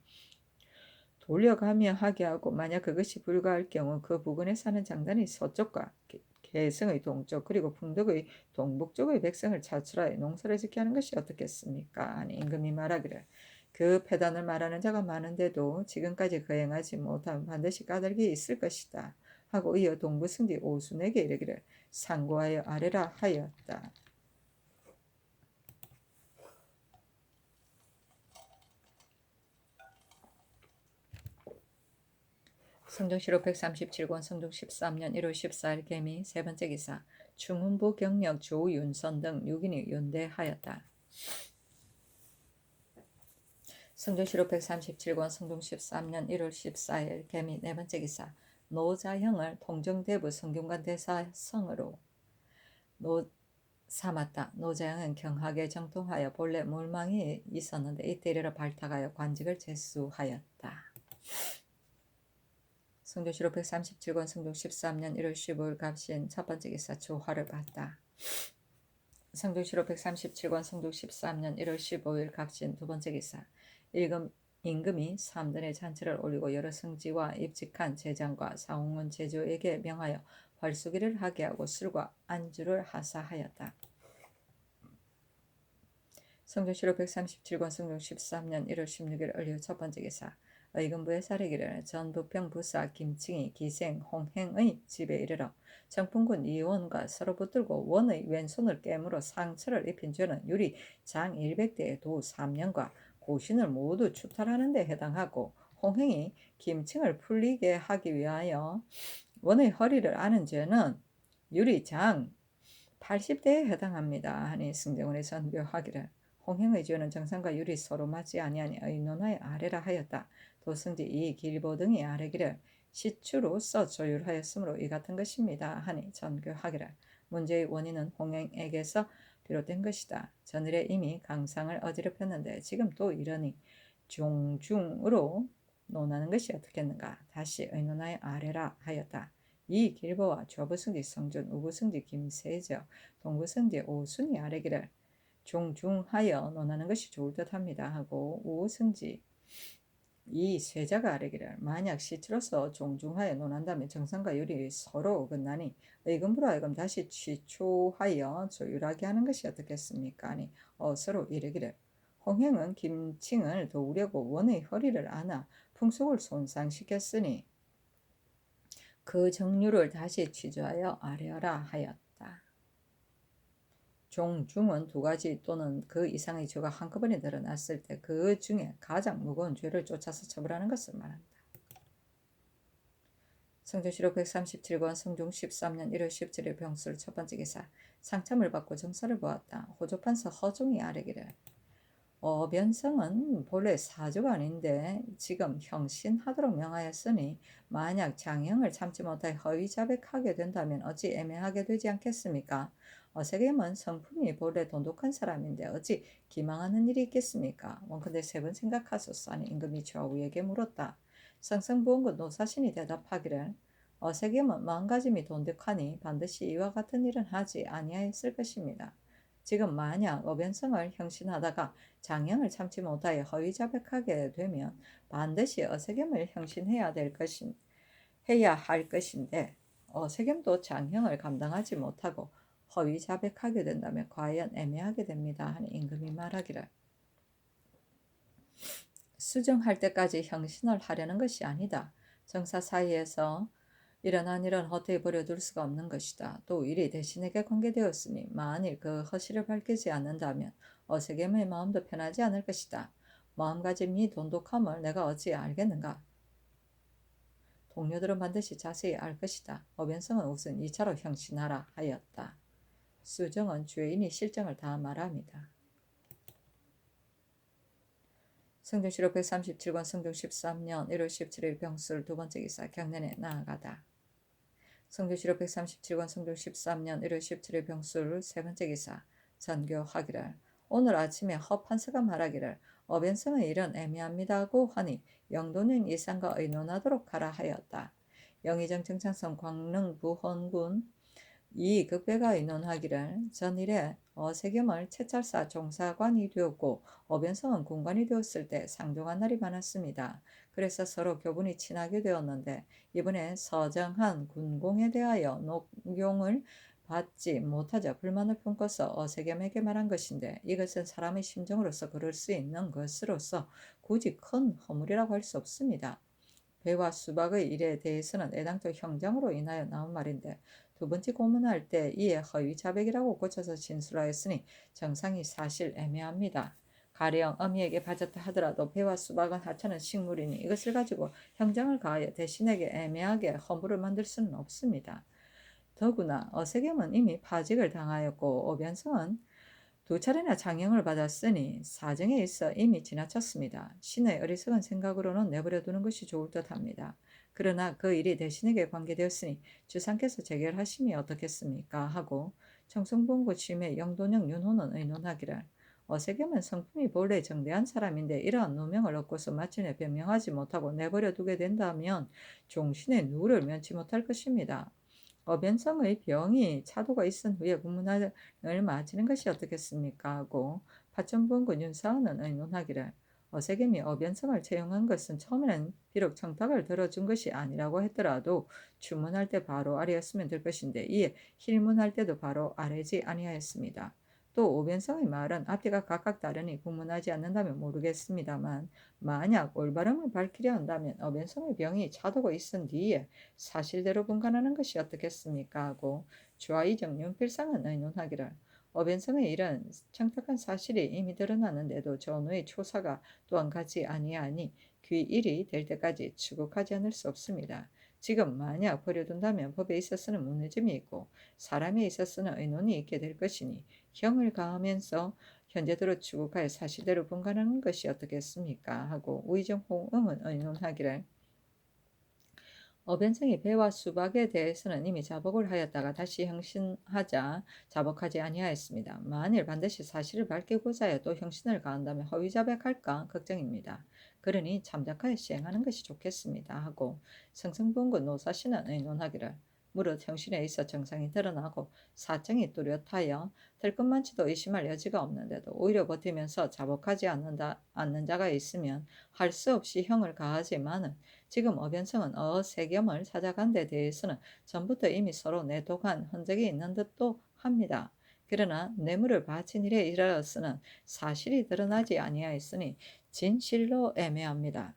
돌려가며 하게 하고 만약 그것이 불가할 경우 그 부근에 사는 장단의 서쪽과 개성의 동쪽 그리고 풍덕의 동북쪽의 백성을 차출하여 농사를 짓게 하는 것이 어떻겠습니까? 아니 임금이 말하기를 그 패단을 말하는 자가 많은데도 지금까지 거행하지 못하면 반드시 까닭이 있을 것이다 하고 이어 동부승지 오순에게 이르기를 상고하여 아뢰라 하였다. 성종실록 137권 성종 13년 1월 14일 개미 세 번째 기사 충훈부 경력 조윤선 등 6인이 연대하였다. 성종실록 137권 성종 13년 1월 14일 개미 네 번째 기사 노자형을 통정대부 성균관 대사성으로 삼았다. 노자형은 경학에 정통하여 본래 몰망이 있었는데 이때 이르러 발탁하여 관직을 제수하였다. 성종실록 137권 성종 13년 1월 15일 갑신 첫 번째 기사 조화를 봤다. 성종실록 137권 성종 13년 1월 15일 갑신 두 번째 기사 임금이 3단의 잔치를 올리고 여러 성지와 입직한 제장과 사홍은 제조에게 명하여 활쏘기를 하게 하고 술과 안주를 하사하였다. 성종실록 137권 성종 13년 1월 16일 을류 첫 번째 기사 의금부의 사례기를 전 부평 부사 김칭이 기생 홍행의 집에 이르러 청풍군 이원과 서로 붙들고 원의 왼손을 깨물어 상처를 입힌 죄는 유리 장 100대의 도 3년과 고신을 모두 추탈하는 데 해당하고 홍행이 김칭을 풀리게 하기 위하여 원의 허리를 아는 죄는 유리 장 80대에 해당합니다. 하니 승정원이 선교하기를 홍행의 죄는 정상과 율이 서로 맞지 아니하니 의논하여 아래라 하였다. 도승지 이 길보 등이 아래기를 시추로써 조율하였으므로 이 같은 것입니다 하니 전교하기를 문제의 원인은 홍행에게서 비롯된 것이다. 전일에 이미 강상을 어지럽혔는데 지금 또 이러니 종중으로 논하는 것이 어떻겠는가. 다시 의논하여 아래라 하였다. 이 길보와 좌부승지 성준, 우부승지 김세저, 동부승지 오순이 아래기를 종중하여 논하는 것이 좋을 듯합니다 하고 우승지 이 쇠자가 아래기를 만약 시추로서 종중하여 논한다면 정상과 율이 서로 어긋나니 의금부로 하여금 다시 취초하여 조율하게 하는 것이 어떻겠습니까? 아니 서로 이르기를 홍행은 김칭을 도우려고 원의 허리를 안아 풍속을 손상시켰으니 그 정률을 다시 취조하여 아뢰어라 하였다. 종중은 두 가지 또는 그 이상의 죄가 한꺼번에 드러났을 때 그 중에 가장 무거운 죄를 쫓아서 처벌하는 것을 말한다. 성조실록 137권 성종 13년 1월 17일 병술 첫 번째 기사 상참을 받고 정사를 보았다. 호조판서 허종이 아뢰기를 변성은 본래 사주가 아닌데 지금 형신하도록 명하였으니 만약 장형을 참지 못하여 허위자백하게 된다면 어찌 애매하게 되지 않겠습니까? 어세겜은 성품이 본래 돈독한 사람인데 어찌 기망하는 일이 있겠습니까? 원컨대 세 번 생각하소서 하니 임금이 좌우에게 물었다. 성성부원군 노사신이 대답하기를 어세겜은 마음가짐이 돈독하니 반드시 이와 같은 일은 하지 아니하였을 것입니다. 지금 만약 어변성을 형신하다가 장형을 참지 못하여 허위자백하게 되면 반드시 어세겜을 형신해야 해야 할 것인데 어세겜도 장형을 감당하지 못하고 허위자백하게 된다면 과연 애매하게 됩니다 하니 임금이 말하기를 수정할 때까지 형신을 하려는 것이 아니다. 정사 사이에서 일어난 일은 헛되이 버려둘 수가 없는 것이다. 또 일이 대신에게 관계되었으니 만일 그 허실을 밝히지 않는다면 어세겜의 마음도 편하지 않을 것이다. 마음가짐이 돈독함을 내가 어찌 알겠는가? 동료들은 반드시 자세히 알 것이다. 어변성은 우선 2차로 형신하라 하였다. 수정은 죄인이 실정을 다 말합니다. 성종실록 137권 성종 13년 1월 17일 병술 두 번째 기사 경련에 나아가다. 성조실록 137권 성종 13년 1월 17일 병술 세 번째 기사 전교하기를 오늘 아침에 허 판사가 말하기를 어변성의 일은 애매합니다고 하니 영도령 이상과 의논하도록 하라 하였다. 영의정 정창성 광릉 부헌군 이 극배가 의논하기를 전일에 어세겸을 채찰사 종사관이 되었고 어변성은 군관이 되었을 때 상종한 날이 많았습니다. 그래서 서로 교분이 친하게 되었는데 이번에 서정한 군공에 대하여 녹용을 받지 못하자 불만을 품고서 어세겸에게 말한 것인데 이것은 사람의 심정으로서 그럴 수 있는 것으로서 굳이 큰 허물이라고 할 수 없습니다. 배와 수박의 일에 대해서는 애당초 형장으로 인하여 나온 말인데 두 번째 고문할 때 이에 허위 자백이라고 고쳐서 진술하였으니 정상이 사실 애매합니다. 가령 어미에게 받았다 하더라도 배와 수박은 하찮은 식물이니 이것을 가지고 형장을 가하여 대신에게 애매하게 허물을 만들 수는 없습니다. 더구나 어세겸은 이미 파직을 당하였고 오변성은 두 차례나 장형을 받았으니 사정에 있어 이미 지나쳤습니다. 신의 어리석은 생각으로는 내버려두는 것이 좋을 듯합니다. 그러나 그 일이 대신에게 관계되었으니 주상께서 재결하심이 어떻겠습니까? 하고 청송본고 취임의 영도령 윤호는 의논하기를 어세겸은 성품이 본래 정대한 사람인데 이러한 누명을 얻고서 마침내 변명하지 못하고 내버려두게 된다면 종신의 누를 면치 못할 것입니다. 어변성의 병이 차도가 있은 후에 국문화를 맞이는 것이 어떻겠습니까? 하고 파천본군 윤사원은 의논하기를 어세겜이 어변성을 채용한 것은 처음에는 비록 청탁을 들어준 것이 아니라고 했더라도 주문할 때 바로 아뢰었으면 될 것인데 이에 힐문할 때도 바로 아뢰지 아니하였습니다. 또 오변성의 말은 앞뒤가 각각 다르니 국문하지 않는다면 모르겠습니다만 만약 올바름을 밝히려 한다면 어변성의 병이 차도가 있은 뒤에 사실대로 분간하는 것이 어떻겠습니까? 하고 주하이정 윤필상은 의논하기를 어변성의 일은 청탁한 사실이 이미 드러나는데도 전후의 초사가 또한 같이 아니하니 귀일이 될 때까지 추국하지 않을 수 없습니다. 지금 만약 버려둔다면 법에 있어서는 무너짐이 있고 사람에 있어서는 의논이 있게 될 것이니 형을 가하면서 현재대로 추구하여 사실대로 분간하는 것이 어떻겠습니까? 하고 우의정 홍응은 의논하기를 어변성이 배와 수박에 대해서는 이미 자복을 하였다가 다시 형신하자 자복하지 아니하였습니다. 만일 반드시 사실을 밝히고자 하여 또 형신을 가한다면 허위자백할까 걱정입니다. 그러니 참작하여 시행하는 것이 좋겠습니다. 하고 성성본군 노사신은 의논하기를 무릇 형신에 있어 정상이 드러나고 사정이 뚜렷하여 될 것만치도 의심할 여지가 없는데도 오히려 버티면서 자복하지 않는 자가 있으면 할 수 없이 형을 가하지만은 지금 어변성은 세겸을 찾아간 데 대해서는 전부터 이미 서로 내독한 흔적이 있는 듯도 합니다. 그러나 뇌물을 바친 일에 이르러서는 사실이 드러나지 아니하였으니 진실로 애매합니다.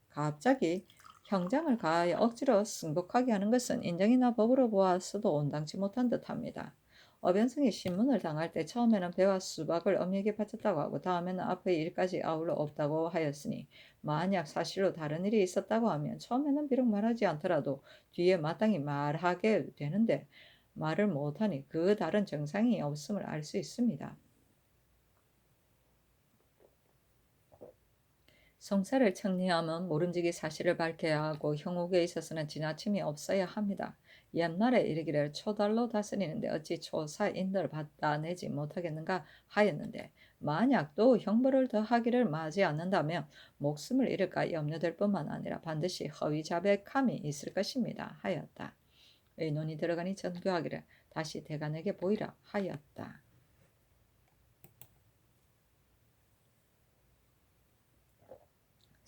갑자기 형장을 가하여 억지로 승복하게 하는 것은 인정이나 법으로 보아서도 온당치 못한 듯합니다. 어변성이 신문을 당할 때 처음에는 배와 수박을 엄하게 바쳤다고 하고 다음에는 앞의 일까지 아울러 없다고 하였으니 만약 사실로 다른 일이 있었다고 하면 처음에는 비록 말하지 않더라도 뒤에 마땅히 말하게 되는데 말을 못하니 그 다른 정상이 없음을 알 수 있습니다. 성사를 청리하면 모름지기 사실을 밝혀야 하고 형옥에 있어서는 지나침이 없어야 합니다. 옛날에 이르기를 초달로 다스리는데 어찌 초사인들 받다 내지 못하겠는가 하였는데 만약 또 형벌을 더하기를 맞지 않는다면 목숨을 잃을까 염려될 뿐만 아니라 반드시 허위자백함이 있을 것입니다. 하였다. 의논이 들어가니 전교하기를 다시 대간에게 보이라 하였다.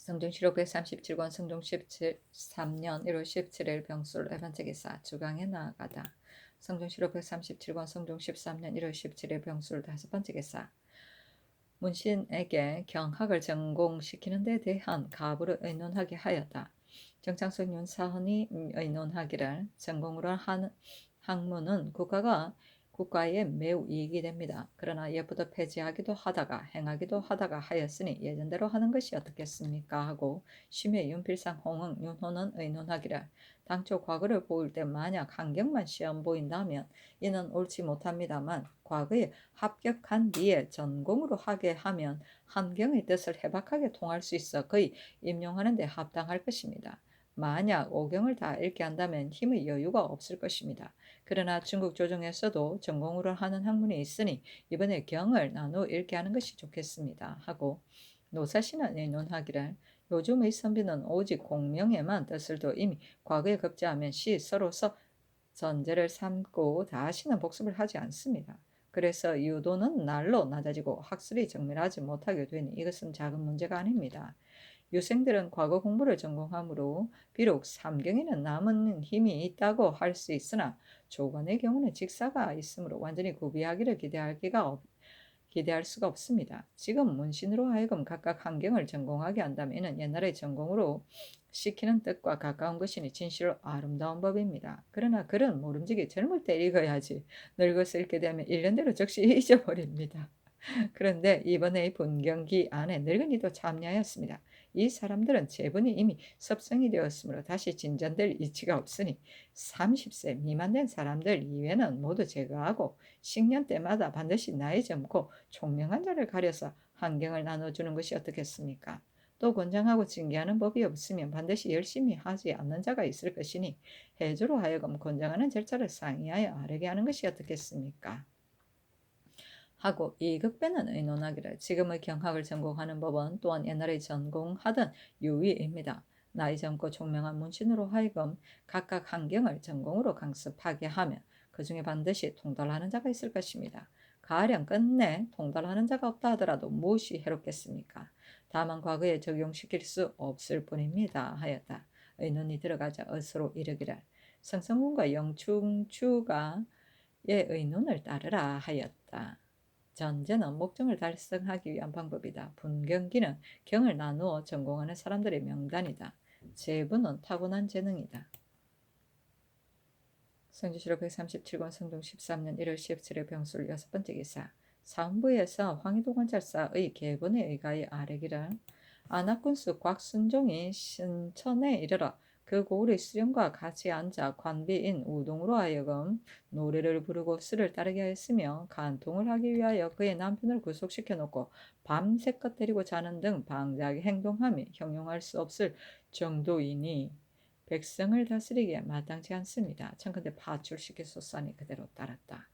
성종실록 137권 성종 13년 1월 17일 병술 에반책이사 주강에 나아가다. 성종실록 137권 성종 13년 1월 17일 병술 다섯 번째 기사. 문신에게 경학을 전공시키는 데 대한 가부를 의논하게 하였다. 정창석 윤사헌이 의논하기를 전공으로 하는 학문은 국가에 매우 이익이 됩니다. 그러나 예부터 폐지하기도 하다가 행하기도 하다가 하였으니 예전대로 하는 것이 어떻겠습니까? 하고 심해 윤필상 홍응 윤호는 의논하기를 당초 과거를 보일 때 만약 환경만 시험 보인다면 이는 옳지 못합니다만 과거에 합격한 뒤에 전공으로 하게 하면 환경의 뜻을 해박하게 통할 수 있어 거의 임용하는 데 합당할 것입니다. 만약 오경을 다 읽게 한다면 힘의 여유가 없을 것입니다. 그러나 중국 조정에서도 전공으로 하는 학문이 있으니 이번에 경을 나누어 읽게 하는 것이 좋겠습니다. 하고 노사신은 의논하기를 요즘의 선비는 오직 공명에만 뜻을 둬 이미 과거에 급제하면 시서로서 전제를 삼고 다시는 복습을 하지 않습니다. 그래서 유도는 날로 낮아지고 학술이 정밀하지 못하게 되니 이것은 작은 문제가 아닙니다. 유생들은 과거 공부를 전공하므로 비록 삼경에는 남은 힘이 있다고 할 수 있으나 조관의 경우는 직사가 있으므로 완전히 구비하기를 기대할 수가 없습니다. 지금 문신으로 하여금 각각 환경을 전공하게 한다면 이는 옛날의 전공으로 시키는 뜻과 가까운 것이니 진실로 아름다운 법입니다. 그러나 글은 모름지기 젊을 때 읽어야지 늙어서 읽게 되면 1년대로 즉시 잊어버립니다. 그런데 이번에 분경기 안에 늙은이도 참여하였습니다. 이 사람들은 재분이 이미 섭성이 되었으므로 다시 진전될 이치가 없으니 30세 미만 된 사람들 이외는 모두 제거하고 식년 때마다 반드시 나이 젊고 총명한 자를 가려서 환경을 나눠주는 것이 어떻겠습니까? 또 권장하고 징계하는 법이 없으면 반드시 열심히 하지 않는 자가 있을 것이니 해주로 하여금 권장하는 절차를 상의하여 아뢰게 하는 것이 어떻겠습니까? 하고 이극배는 의논하기를 지금의 경학을 전공하는 법은 또한 옛날에 전공하던 유의입니다. 나이 젊고 총명한 문신으로 하여금 각각 환경을 전공으로 강습하게 하면 그 중에 반드시 통달하는 자가 있을 것입니다. 가령 끝내 통달하는 자가 없다 하더라도 무엇이 해롭겠습니까? 다만 과거에 적용시킬 수 없을 뿐입니다. 하였다. 의논이 들어가자 어스로 이르기를 성성군과 영충추가 의 의논을 따르라 하였다. 전제는 목적을 달성하기 위한 방법이다. 분경기는 경을 나누어 전공하는 사람들의 명단이다. 재부는 타고난 재능이다. 성주실록 137권 성종 13년 1월 17일 병술 여섯 번째 기사. 사헌부에서 황희도관찰사의 계본에 의하여 아뢰기를 안학군수 곽순종이 신천에 이르러 그 고을의 수령과 같이 앉아 관비인 우동으로 하여금 노래를 부르고 수를 따르게 하였으며 간통을 하기 위하여 그의 남편을 구속시켜 놓고 밤새껏 때리고 자는 등 방자하게 행동함이 형용할 수 없을 정도이니 백성을 다스리기에 마땅치 않습니다. 청컨대 파출시키소서 하니 그대로 따랐다.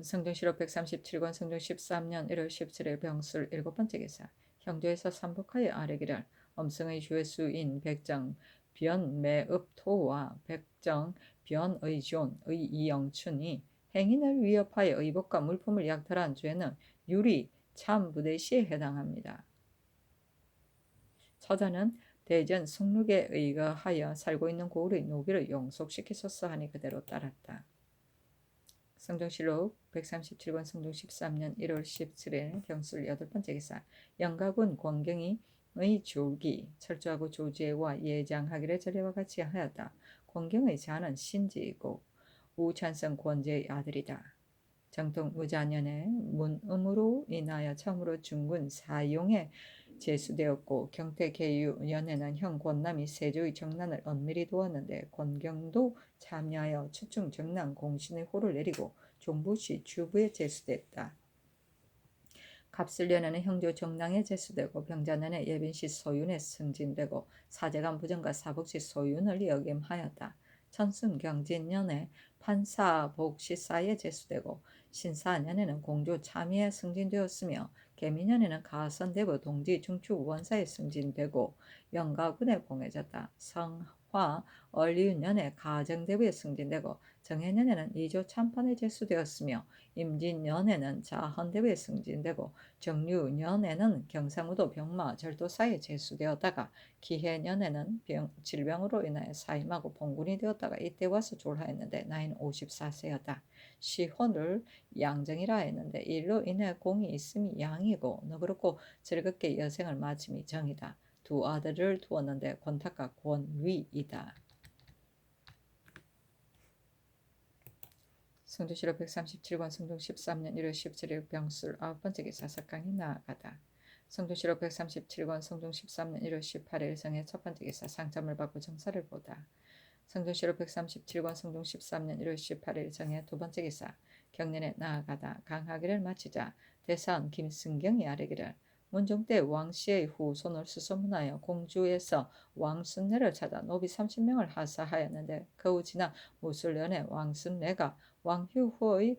성경시록 137권 성경 13년 1월 17일 병술 7번째 기사. 형제에서 삼복하여 아뢰기를 엄성의 조회수인 백정 변매읍토와 백정 변의존의 이영춘이 행인을 위협하여 의복과 물품을 약탈한 죄는 유리 참부대시에 해당합니다. 처자는 대전 성륙에 의거하여 살고 있는 고을의 노비를 용속시키소서 하니 그대로 따랐다. 성경실록 137권 성종 13년 1월 17일 병술 8번째 기사. 영가군 권경이의 조기 철저하고 조지와 예장하기를 전례와 같이 하였다. 권경의 자는 신지이고 우찬성 권제의 아들이다. 정통 무자년에 문음으로 인하여 처음으로 중군 사용에 제수되었고 경태 계유 연에는 형 권남이 세조의 정난을 엄밀히 도왔는데 권경도 참여하여 추충 정난 공신의 호를 내리고 종부시 주부에 제수됐다. 갑술년에는 형조 정랑에 제수되고 병자년에 예빈시 소윤에 승진되고 사제간 부정과 사복시 소윤을 역임하였다. 천순경진년에 판사 복시사에 제수되고 신사년에는 공조 참의에 승진되었으며 개미년에는 가선대부 동지 중추 원사에 승진되고 영가군에 봉해졌다. 성화 얼리윤년에 가정대부에 승진되고 정해년에는 이조 참판에 제수되었으며 임진년에는 자헌대부에 승진되고 정류년에는 경상우도 병마 절도사에 제수되었다가 기해년에는 질병으로 인하여 사임하고 봉군이 되었다가 이때 와서 졸하였는데 나이는 54세였다. 시혼을 양정이라 했는데 일로 인해 공이 있음이 양이고 너그럽고 즐겁게 여생을 마침이 정이다. 두 아들을 두었는데 권탁과 권위이다. 성조실록 137권 성종 13년 1월 17일 병술 9번째 기사 석강이 나아가다. 성조실록 137권 성종 13년 1월 18일 성의 첫번째 기사 상점을 받고 정사를 보다. 성조실록 137권 성종 13년 1월 18일 정의 두번째 기사 경년에 나아가다. 강하기를 마치자 대사원 김승경이 아뢰기를 문종 때 왕씨의 후손을 수소문하여 공주에서 왕순례를 찾아 노비 30명을 하사하였는데 그후 지나 무술년에 왕순례가 왕휴후의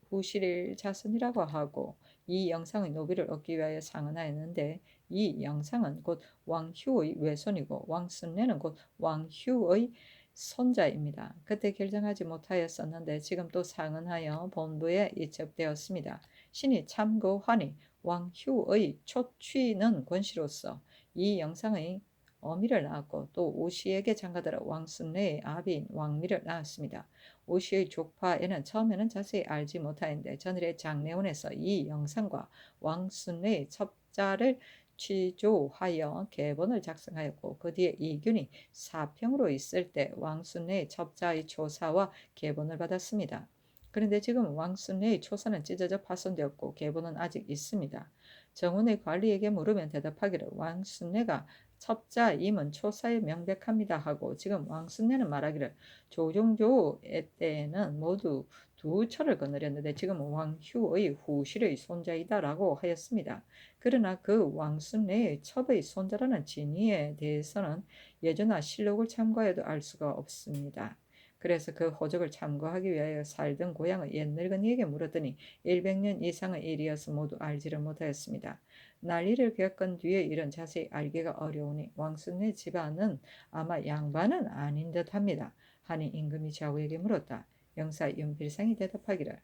후실일 자손이라고 하고 이 영상의 노비를 얻기 위하여 상언하였는데 이 영상은 곧 왕휴의 외손이고 왕순례는 곧 왕휴의 손자입니다. 그때 결정하지 못하였었는데 지금 또 상언하여 본부에 이첩되었습니다. 신이 참고하니 왕휴의 초취는 권씨로서 이 영상의 어미를 낳았고 또 오씨에게 장가들어 왕순례의 아비인 왕미를 낳았습니다. 오씨의 족파에는 처음에는 자세히 알지 못하였는데 전일의 장례원에서 이 영상과 왕순례의 첩자를 취조하여 계본을 작성하였고 그 뒤에 이균이 사평으로 있을 때 왕순례의 첩자의 초사와 계본을 받았습니다. 그런데 지금 왕순례의 초사는 찢어져 파손되었고 계본은 아직 있습니다. 정원의 관리에게 물으면 대답하기를 왕순례가 첩자임은 초사에 명백합니다 하고 지금 왕순례는 말하기를 조종조 때에는 모두 두 철을 거느렸는데 지금 왕휴의 후실의 손자이다라고 하였습니다. 그러나 그 왕순례의 첩의 손자라는 진위에 대해서는 예조나 실록을 참고해도 알 수가 없습니다. 그래서 그 호적을 참고하기 위하여 살던 고향의 옛 늙은이에게 물었더니 100년 이상의 일이어서 모두 알지를 못하였습니다. 난리를 겪은 뒤에 일은 자세히 알기가 어려우니 왕순례 집안은 아마 양반은 아닌 듯합니다. 하니 임금이 좌우에게 물었다. 영사 윤필상이 대답하기를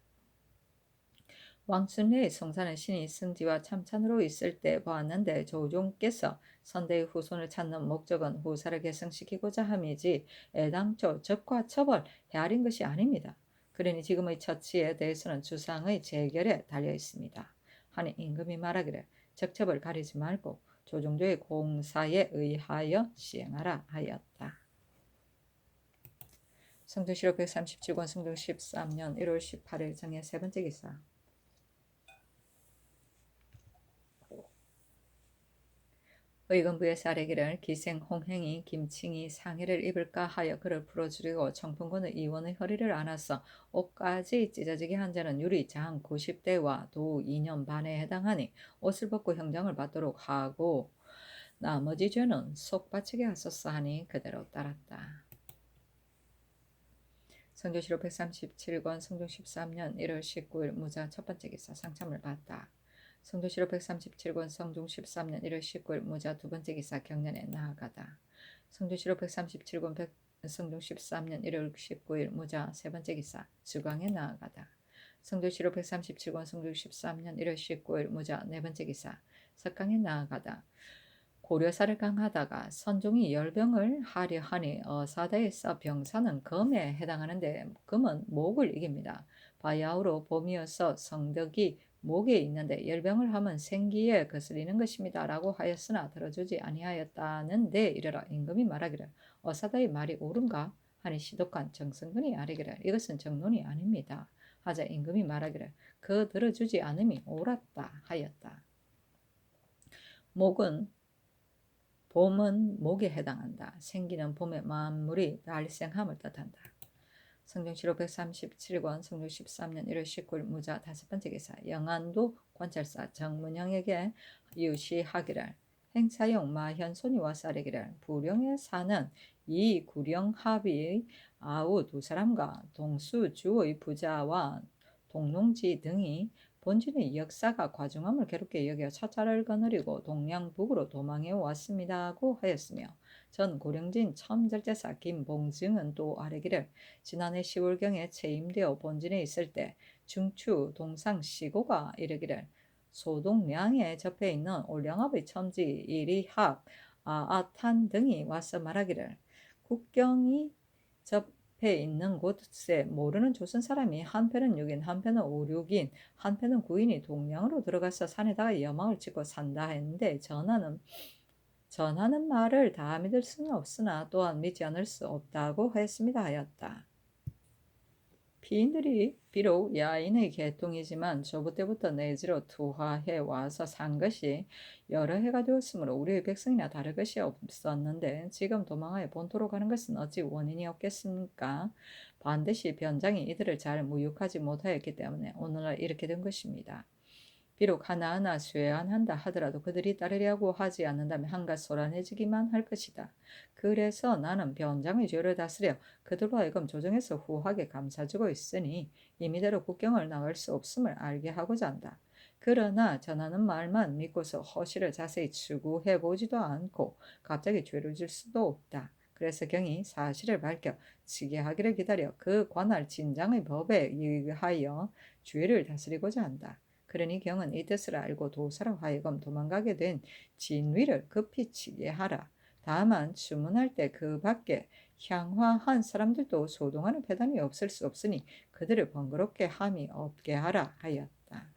왕순례의 성사는 신이 승지와 참찬으로 있을 때 보았는데 조종께서 선대의 후손을 찾는 목적은 후사를 계승시키고자 함이지 애당초 접과 처벌 헤아린 것이 아닙니다. 그러니 지금의 처치에 대해서는 주상의 재결에 달려 있습니다. 하니 임금이 말하기를 적첩을 가리지 말고 조종조의 공사에 의하여 시행하라 하였다. 성조실록 137권 성종 13년 1월 18일 정의 세 번째 기사. 의금부에서 아뢰기를 기생 홍행이 김칭이 상해를 입을까 하여 그를 풀어주려고 청풍군의 이원의 허리를 안아서 옷까지 찢어지게 한 자는 유리장 90대와 도 2년 반에 해당하니 옷을 벗고 형장을 받도록 하고 나머지 죄는 속바치게 하소서 하니 그대로 따랐다. 성조실록 137권 성종 13년 1월 19일 무자 첫 번째 기사 상참을 받다. 성조실록 137권 성종 13년 1월 19일 무자 두 번째 기사 경련에 나아가다. 성조실록 137권 성종 13년 1월 19일 무자 세 번째 기사 주광에 나아가다. 성조실록 137권 성종 13년 1월 19일 무자 네 번째 기사 석강에 나아가다. 고려사를 강하다가 선종이 열병을 하려 하니 어사대에서 병사는 금에 해당하는데 금은 목을 이깁니다. 바야흐로 봄이어서 성덕이 목에 있는데 열병을 하면 생기에 거슬리는 것입니다. 라고 하였으나 들어주지 아니하였다는데 이르라. 임금이 말하기를 어사대의 말이 옳은가? 하니 시독한 정승근이 아뢰기를 이것은 정론이 아닙니다. 하자 임금이 말하기를 그 들어주지 않음이 옳았다 하였다. 봄은 목에 해당한다. 생기는 봄의 만물이 발생함을 뜻한다. 성종실록 137권 성종 13년 1월 19일 무자 다섯 번째 기사 영안도 관찰사 정문영에게 유시하기를 행사용 마현손이 와서 아뢰기를 부령에 사는 이 구령합의 아우 두 사람과 동수주의 부자와 동농지 등이 본진의 역사가 과중함을 괴롭게 여겨 차차를 거느리고 동양북으로 도망해 왔습니다고 하였으며 전 고령진 첨절제사 김봉증은 또 아뢰기를 지난해 10월경에 체임되어 본진에 있을 때 중추 동상 시고가 이르기를 소동량에 접해 있는 올량합의 첨지 이리합 아아탄 등이 와서 말하기를 국경이 접해 있는 곳에 모르는 조선 사람이 한편은 6인 한편은 5, 6인 한편은 9인이 동량으로 들어가서 산에다가 여망을 짓고 산다 했는데 전하는 말을 다 믿을 수는 없으나 또한 믿지 않을 수 없다고 했습니다 하였다. 피인들이 비록 야인의 계통이지만 저부 때부터 내지로 투하해 와서 산 것이 여러 해가 되었으므로 우리의 백성이나 다를 것이 없었는데 지금 도망하여 본토로 가는 것은 어찌 원인이 없겠습니까? 반드시 변장이 이들을 잘 무육하지 못하였기 때문에 오늘날 이렇게 된 것입니다. 비록 하나하나 쇠안한다 하더라도 그들이 따르려고 하지 않는다면 한갓 소란해지기만 할 것이다. 그래서 나는 변장의 죄를 다스려 그들로 하여금 조정해서 후하게 감싸주고 있으니 임의대로 국경을 나갈 수 없음을 알게 하고자 한다. 그러나 전하는 말만 믿고서 허실을 자세히 추구해 보지도 않고 갑자기 죄를 질 수도 없다. 그래서 경이 사실을 밝혀 즉위하기를 기다려 그 관할 진장의 법에 의하여 죄를 다스리고자 한다. 그러니 경은 이 뜻을 알고 도사로 하여금 도망가게 된 진위를 급히 치게 하라. 다만 주문할 때 그 밖에 향화한 사람들도 소동하는 배단이 없을 수 없으니 그들을 번거롭게 함이 없게 하라 하였다.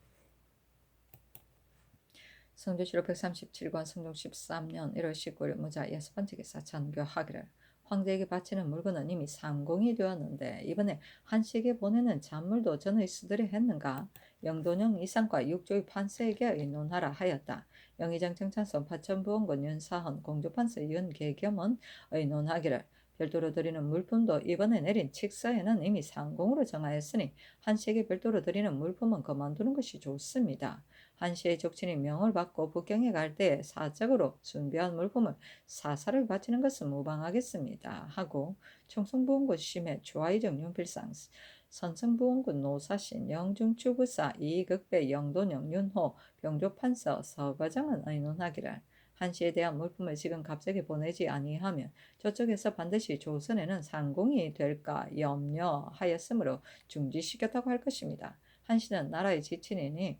성조실록 137권 성종 13년 1월 19일 무자 여섯 번째 기사 전교하기를 황제에게 바치는 물건은 이미 상공이 되었는데 이번에 한씨에게 보내는 잔물도 전의 수들이 했는가? 영돈영 이상과 육조의 판서에게 의논하라 하였다. 영의장 정찬선 파천부원군 윤사헌 공조판서 윤계겸은 의논하기를 별도로 드리는 물품도 이번에 내린 칙서에는 이미 상공으로 정하였으니 한씨에게 별도로 드리는 물품은 그만두는 것이 좋습니다. 한시의 족친이 명을 받고 북경에 갈 때에 사적으로 준비한 물품을 사사를 바치는 것은 무방하겠습니다. 하고 청송부원군 심해 조아이정 윤필상 선성부원군 노사신 영중추부사 이극배 영돈영 윤호 병조판서 서과장은 의논하기를 한시에 대한 물품을 지금 갑자기 보내지 아니하면 저쪽에서 반드시 조선에는 상공이 될까 염려하였으므로 중지시켰다고 할 것입니다. 한시는 나라의 지친이니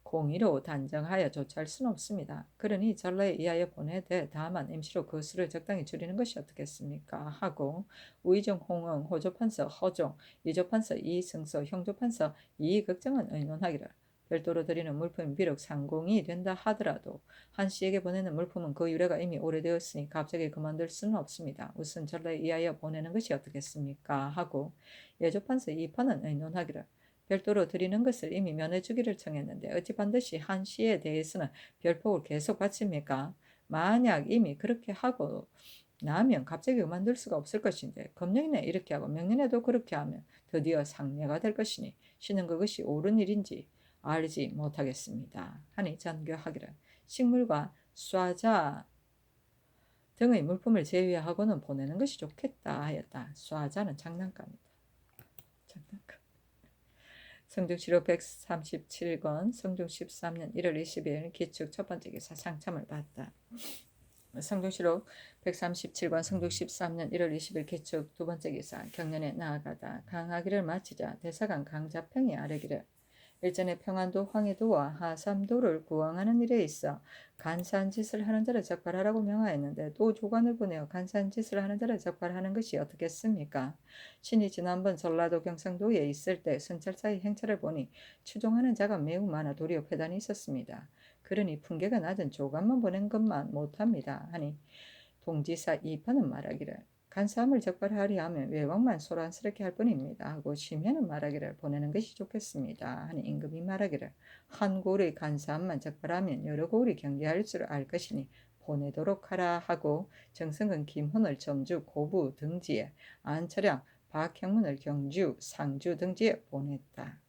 공의로 단정하여 조치할 수는 없습니다. 그러니 전라에 의하여 보내되 다만 임시로 그 수를 적당히 줄이는 것이 어떻겠습니까? 하고 우의정 홍응 호조판서 허종 이조판서 이승서 형조판서 이극정은 의논하기를 별도로 드리는 물품이 비록 상공이 된다 하더라도 한씨에게 보내는 물품은 그 유래가 이미 오래되었으니 갑자기 그만둘 수는 없습니다. 우선 전라에 의하여 보내는 것이 어떻겠습니까? 하고 예조판서 이판은 의논하기를 별도로 드리는 것을 이미 면해주기를 청했는데 어찌 반드시 한씨에 대해서는 별폭을 계속 바칩니까? 만약 이미 그렇게 하고 나면 갑자기 그만둘 수가 없을 것인데 금년에 이렇게 하고 명년에도 그렇게 하면 드디어 상례가 될 것이니 신은 그것이 옳은 일인지 알지 못하겠습니다. 하니 전교하기를 식물과 쏴자 등의 물품을 제외하고는 보내는 것이 좋겠다 하였다. 쏴자는 장난감이다. 장난감. 성중시로 137권 성중 13년 1월 20일 기축 첫 번째 기사 상참을 받았다. 성중시록 137권 성중 13년 1월 20일 기축 두 번째 기사 경년에 나아가다 강하기를 마치자 대사관 강자평이 아뢰기를 일전에 평안도 황해도와 하삼도를 구왕하는 일에 있어 간사한 짓을 하는 자를 적발하라고 명하였는데 또 조관을 보내어 간사한 짓을 하는 자를 적발하는 것이 어떻겠습니까? 신이 지난번 전라도 경상도에 있을 때 순찰사의 행차를 보니 추종하는 자가 매우 많아 도리어 패단이 있었습니다. 그러니 품계가 낮은 조관만 보낸 것만 못합니다. 하니 동지사 이파는 말하기를 간사함을 적발하려 하면 외왕만 소란스럽게 할 뿐입니다. 하고 심해는 말하기를 보내는 것이 좋겠습니다. 하니 임금이 말하기를 한 고을의 간사함만 적발하면 여러 고을이 경계할 줄 알 것이니 보내도록 하라 하고 정승은 김훈을 점주 고부 등지에 안철양 박형문을 경주 상주 등지에 보냈다.